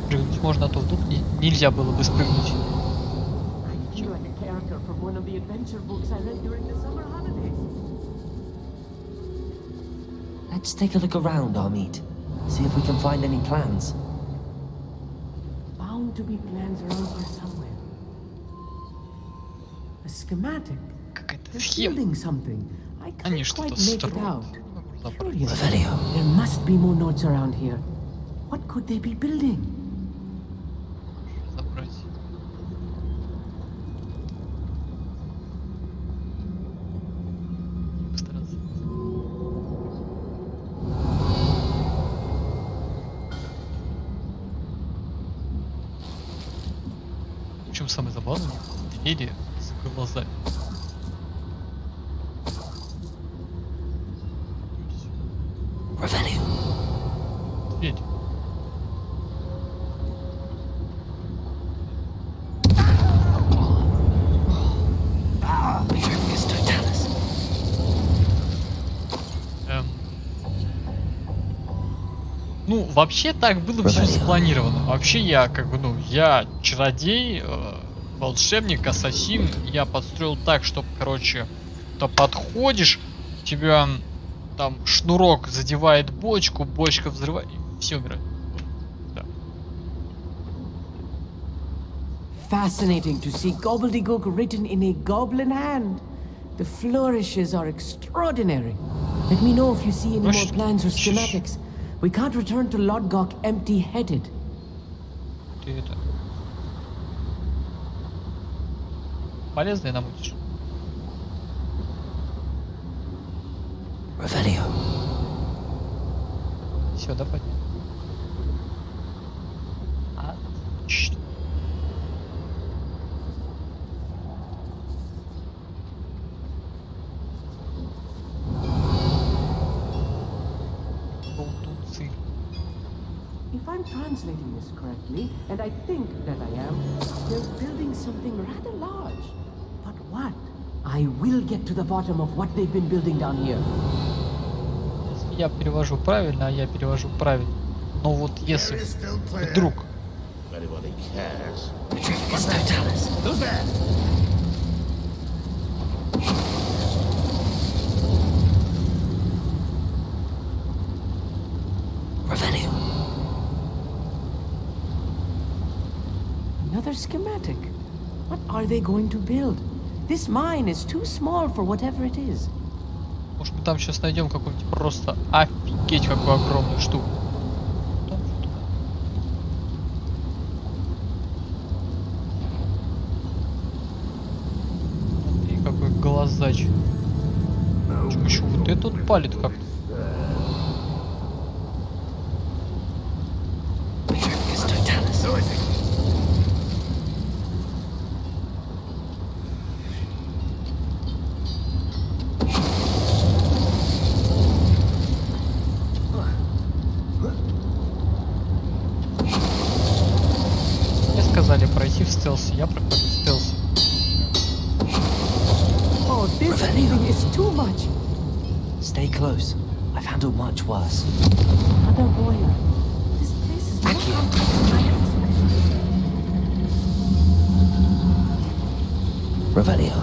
Прыгнуть можно, а то вдруг нельзя было бы спрыгнуть. I feel like a character from one of the adventure books I read during the summer holidays. Let's take a look around, Armid. See if we can find any plans. Bound to be plans around here somewhere. A schematic. They're building something. I can't quite make it out. Curious. There must be more notes around here. What could they be building? Причем самое забавное, двери с глазами. Revelio. Дверь. Petrificus totalis. Ну, вообще так было все спланировано. Вообще я, как бы, ну, я чародей, волшебник, ассасин. Я подстроил так, чтобы, короче, ты подходишь, тебя там шнурок задевает бочку, бочка взрывает, и все умирает. Да. Fascinating to see gobbledygook written in a goblin hand. The flourishes are extraordinary. Let me know if you see any more plans or schematics. We can't return to Lodgok empty-headed. Ты это... Полезное нам учишь. Revelio. Все, да, понятно. Отлично. If I'm translating this correctly, and I think that I am, they're building something rather large. But what? I will get to the bottom of what they've been building down here. Если я перевожу правильно, а я перевожу правильно. Но вот если вдруг... Another schematic. What are they going to build? This mine is too small for whatever it is. Может, мы там сейчас найдем какую-нибудь просто офигеть какую огромную штуку. Смотри, какой глазач. Почему еще вот этот палит как-то? Пройти в стелсе, я прохожу в стелсе. Oh, this breathing is too much. Stay close. I've handled much worse. Another boiler. This place is more complex than I expected. Revelio.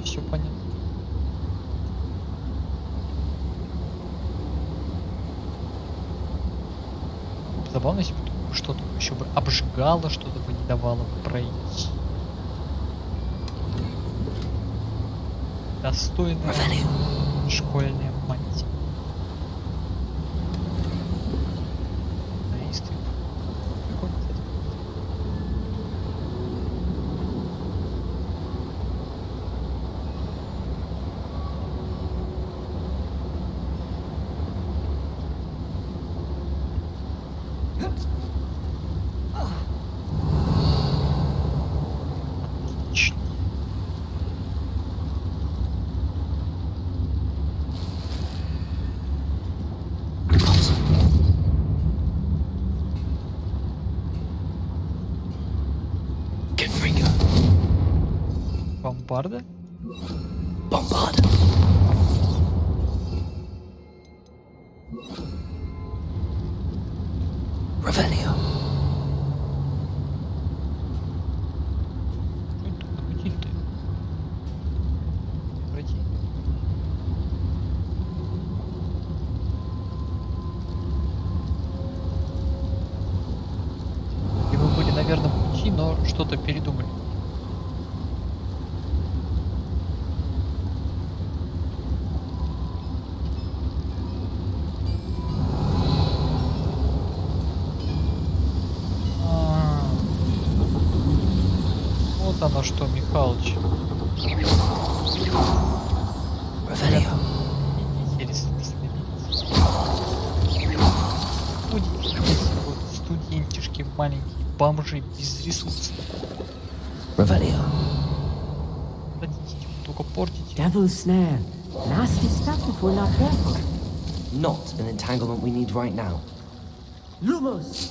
Все понятно. Забавно, если бы что-то еще бы обжигало, что-то бы не давало бы пройти. Достойная школьная мантия. Бомбарда? Бомбарда. Revelio. Что это тут намутили-то? Пройти. И вы были на верном пути, но что-то передумали. Оно что, Михалыч? Студентишки маленькие, бомжи без ресурсов. Хотите, только портите. Devil's snare. Nasty stuff if we're not careful. Not an entanglement we need right now. Lumos!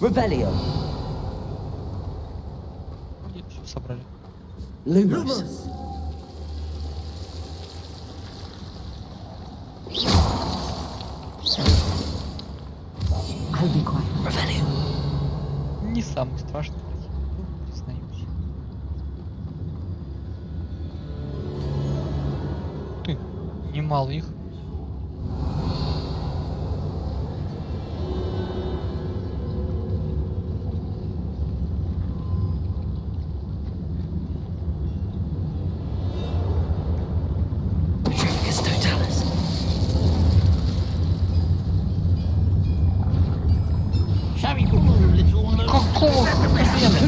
Revelio. Все собрали. Lumos. I'll be quiet. Revelio. Не самый страшный противник, признаюсь. Ты, немало их. Какого хрена?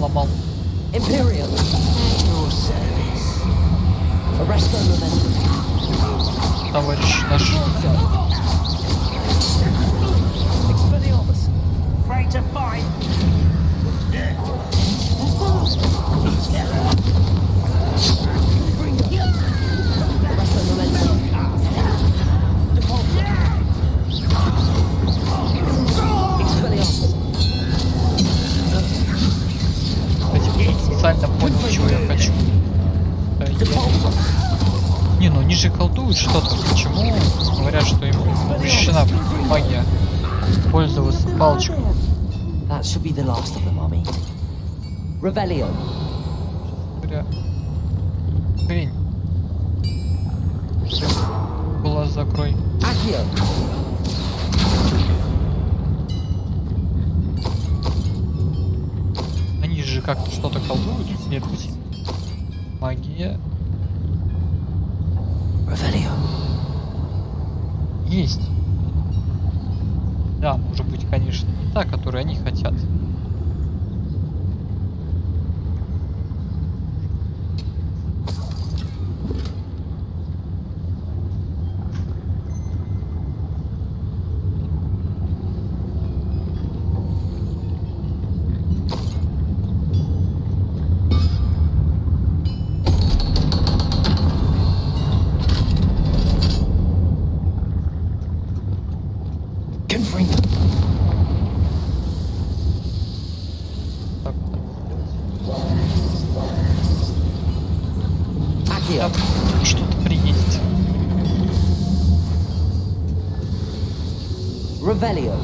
сломал. Imperial. Your service. Arrest Товарищ наш. Expelliarmus. Afraid to fight? Специально понял, чего я хочу. Не, ну они же колдуют что-то. Почему говорят, что им запрещена магия пользоваться палочкой? That should be the last of them, Army. Revelio. Хрень. Глаз закрой. Accio. Они же как-то что-то колдуют, следовательно. Магия. Revelio. Есть. Да, может быть, конечно, не та, которую они хотят. Что-то приедет. Revelio.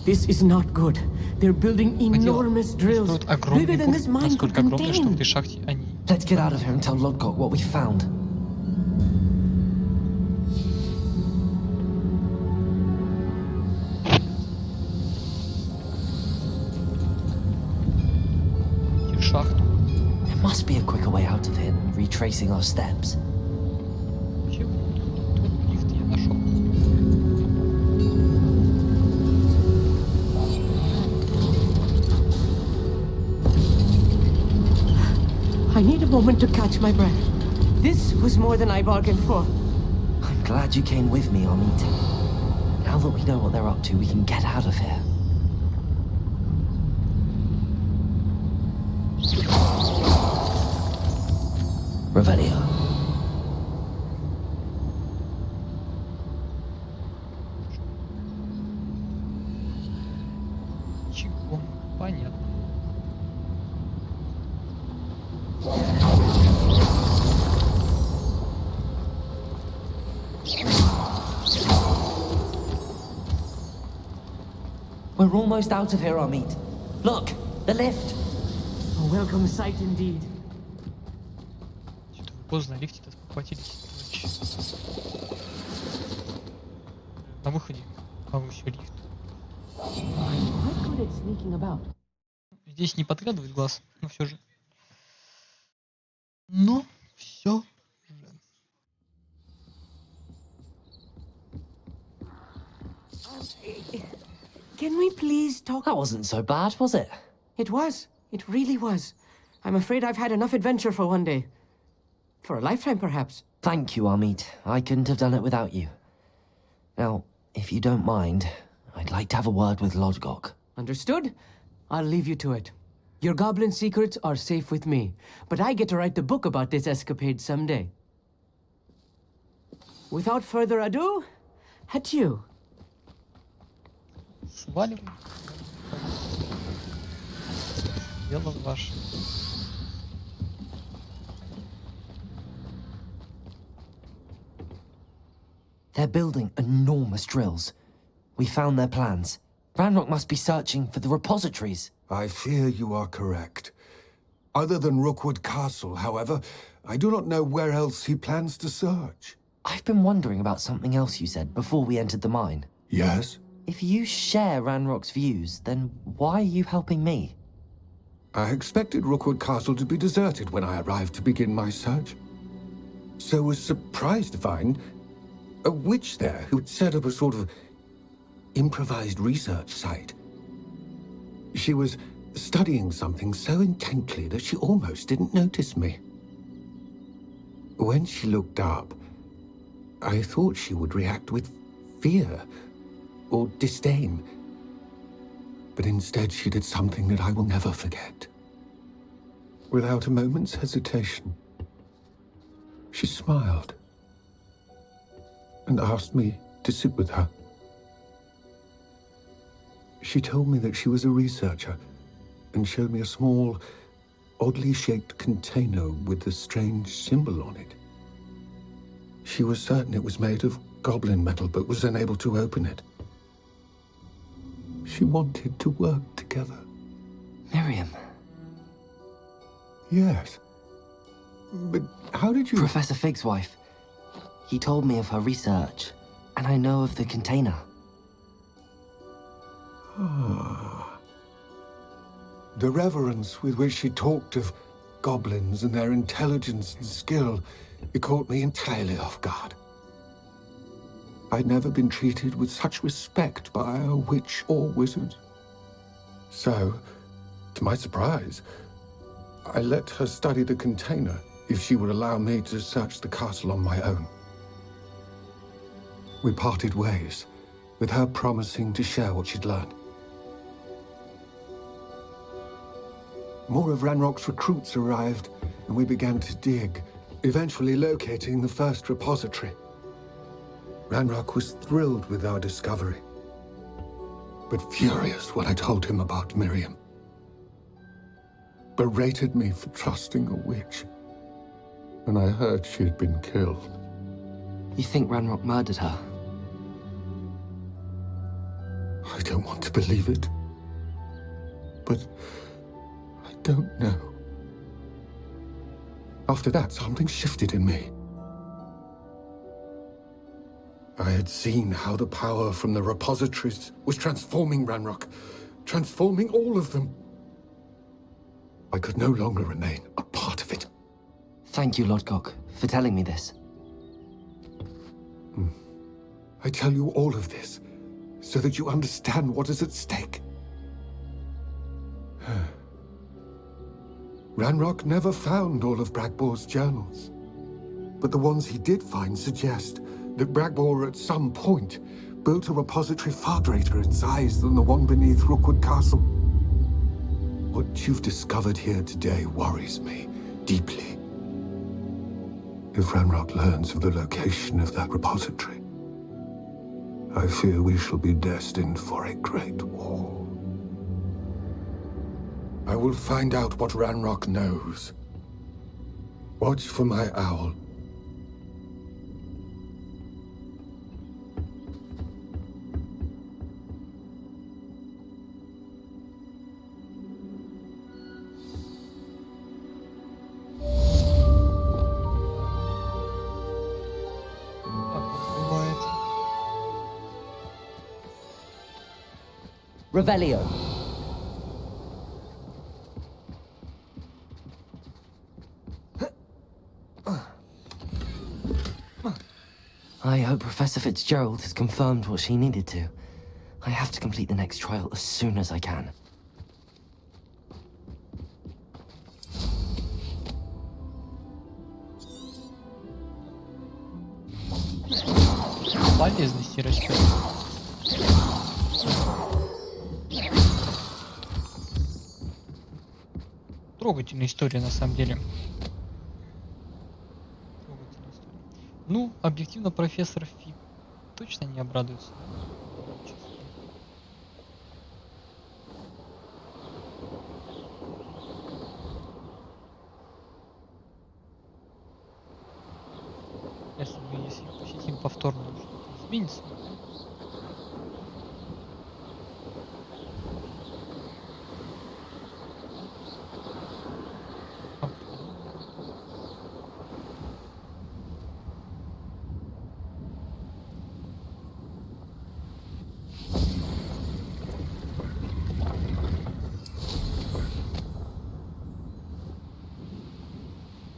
This is not good. They're building enormous drills, bigger than this mine could contain. Let's get out of here and tell Lodgok what we found. There must be a quicker way out of here than retracing our steps. I need a moment to catch my breath. This was more than I bargained for. I'm glad you came with me, Amit. Now that we know what they're up to, we can get out of here. Revelio. Чего? Понятно. We're almost out of here, Amit. Look, the lift. A welcome sight indeed. Что-то поздно, лифте-то спохватились. На выходе. А вы все лифт. Здесь не подглядывает глаз, но все же. Но все же. Can we please talk? That wasn't so bad, was it? It was. It really was. I'm afraid I've had enough adventure for one day. For a lifetime, perhaps. Thank you, Amit. I couldn't have done it without you. Now, if you don't mind, I'd like to have a word with Lodgok. Understood? I'll leave you to it. Your goblin secrets are safe with me, but I get to write the book about this escapade someday. Without further ado, adieu. Сваливай. Дело ваше. They're building enormous drills. We found their plans. Ranrock must be searching for the repositories. I fear you are correct. Other than Rookwood Castle, however, I do not know where else he plans to search. I've been wondering about something else you said before we entered the mine. Yes? If you share Ranrock's views, then why are you helping me? I expected Rookwood Castle to be deserted when I arrived to begin my search. So was surprised to find a witch there who had set up a sort of improvised research site. She was studying something so intently that she almost didn't notice me. When she looked up, I thought she would react with fear or disdain. But instead she did something that I will never forget. Without a moment's hesitation, she smiled and asked me to sit with her. She told me that she was a researcher and showed me a small, oddly shaped container with a strange symbol on it. She was certain it was made of goblin metal, but was unable to open it. She wanted to work together. Miriam. Yes. But how did you... Professor Fig's wife. He told me of her research, and I know of the container. Ah. The reverence with which she talked of goblins and their intelligence and skill, it caught me entirely off guard. I'd never been treated with such respect by a witch or wizard. So, to my surprise, I let her study the container if she would allow me to search the castle on my own. We parted ways, with her promising to share what she'd learned. More of Ranrock's recruits arrived, and we began to dig, eventually locating the first repository. Ranrock was thrilled with our discovery, but furious when I told him about Miriam. Berated me for trusting a witch, and I heard she had been killed. You think Ranrock murdered her? I don't want to believe it, but I don't know. After that, something shifted in me. I had seen how the power from the repositories was transforming Ranrock, transforming all of them. I could no longer remain a part of it. Thank you, Lodgok, for telling me this. I tell you all of this so that you understand what is at stake. Ranrock never found all of Bragbor's journals, but the ones he did find suggest that Bragbor at some point built a repository far greater in size than the one beneath Rookwood Castle. What you've discovered here today worries me deeply. If Ranrock learns of the location of that repository, I fear we shall be destined for a great war. I will find out what Ranrock knows. Watch for my owl. Revelio. I hope Professor Fitzgerald has confirmed what she needed to. I have to complete the next trial as soon as I can. Полезности растет. Трогательная история, на самом деле. Трогательная история. Ну, объективно, профессор Фиг точно не обрадуется. Если посетим повторно, что-то изменится.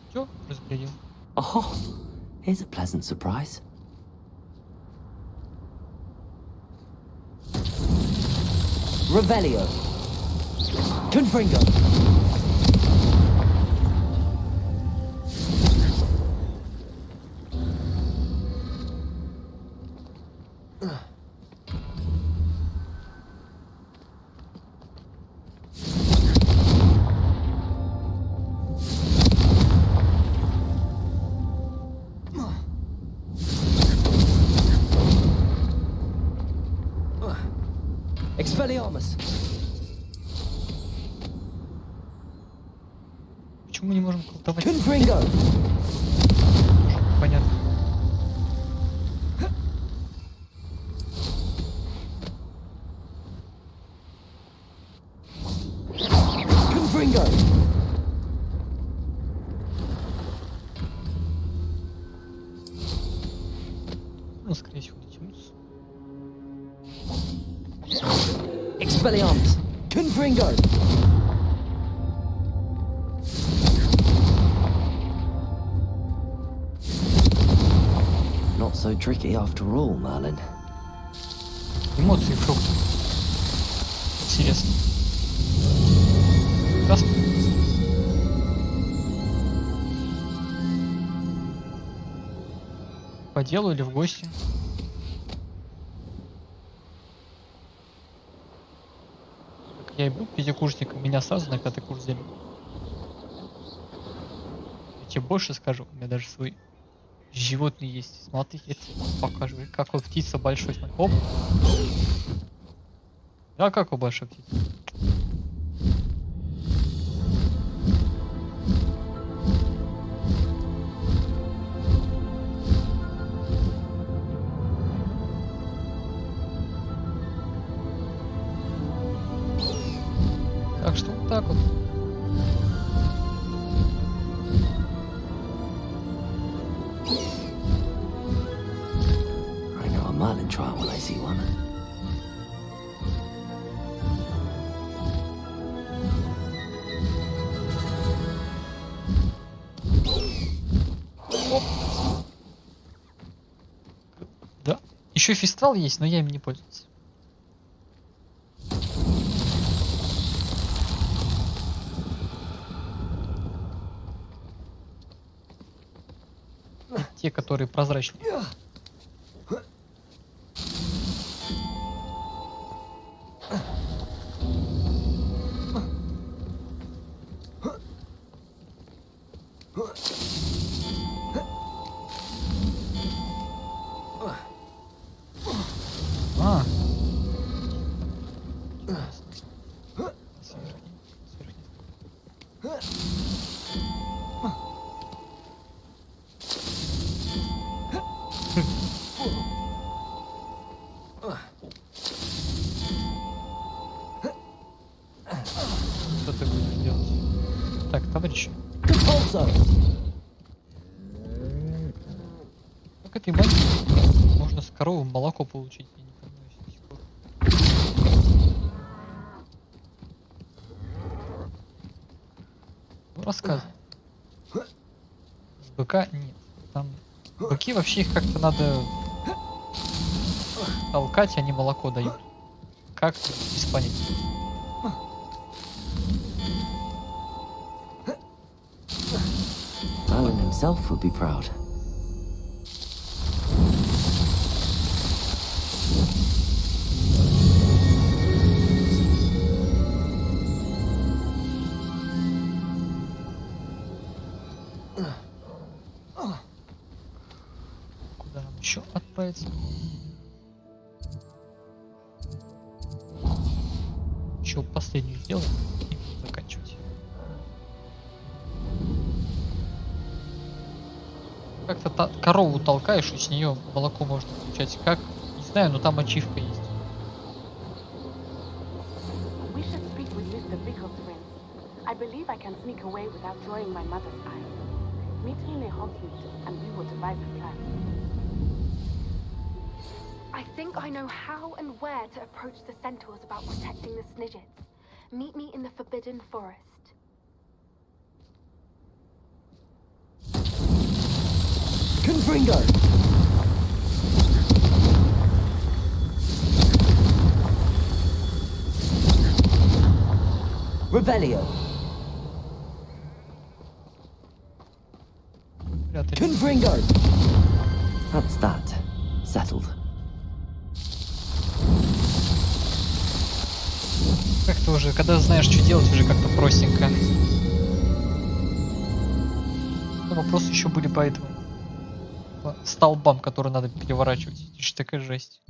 Все, распределил. Oh, here's a pleasant surprise. Revelio. Confringo. Expelliarmus. Почему мы не можем колдовать? Confringo. Понятно. Confringo. Ну, скорее всего, дотянуться. Expelliarmus. Confringo. Not so tricky after all, Merlin. Эмоции шок. Интересно. Красно. По делу или в гости? Как я и был пятикурсником, меня сразу на 5-й курс взяли. Я тебе больше скажу, у меня даже свой животный есть. Смотри, я тебе покажу. Как вот птица большой. Смотри. Оп. А как у большой птицы? Так что вот так вот. I know a Merlin trial when I see one. Да. Еще фестивал есть, но я им не пользуюсь. Те, которые прозрачные. А. Что ты будешь делать? Так, товарищи. Как этой магии можно с коровы молоко получить? Я не понимаю до сих пор. Ну, рассказывай. С быка нет. Там быки вообще их как-то надо толкать, они молоко дают. Как? Без понятия. Merlin himself would be proud. Куда нам еще отправиться? Еще последнюю сделаем и будем заканчивать. Как-то корову толкаешь, и с нее молоко можно получать. Как? Не знаю, но там ачивка есть. We should speak with Mr. Bickle's friends. I believe I can sneak away without drawing my mother's eye. Meet him in Hogsmeade, and we will devise a plan. I think I know how and where to approach the centaurs about protecting the Snidgets. Meet me in the Forbidden Forest. Confringo! Revelio. Confringo. That's that. Settled. Как-то уже, когда знаешь, что делать, уже как-то простенько. Но вопросы еще были по этому. По столбам, которые надо переворачивать. Это же такая жесть.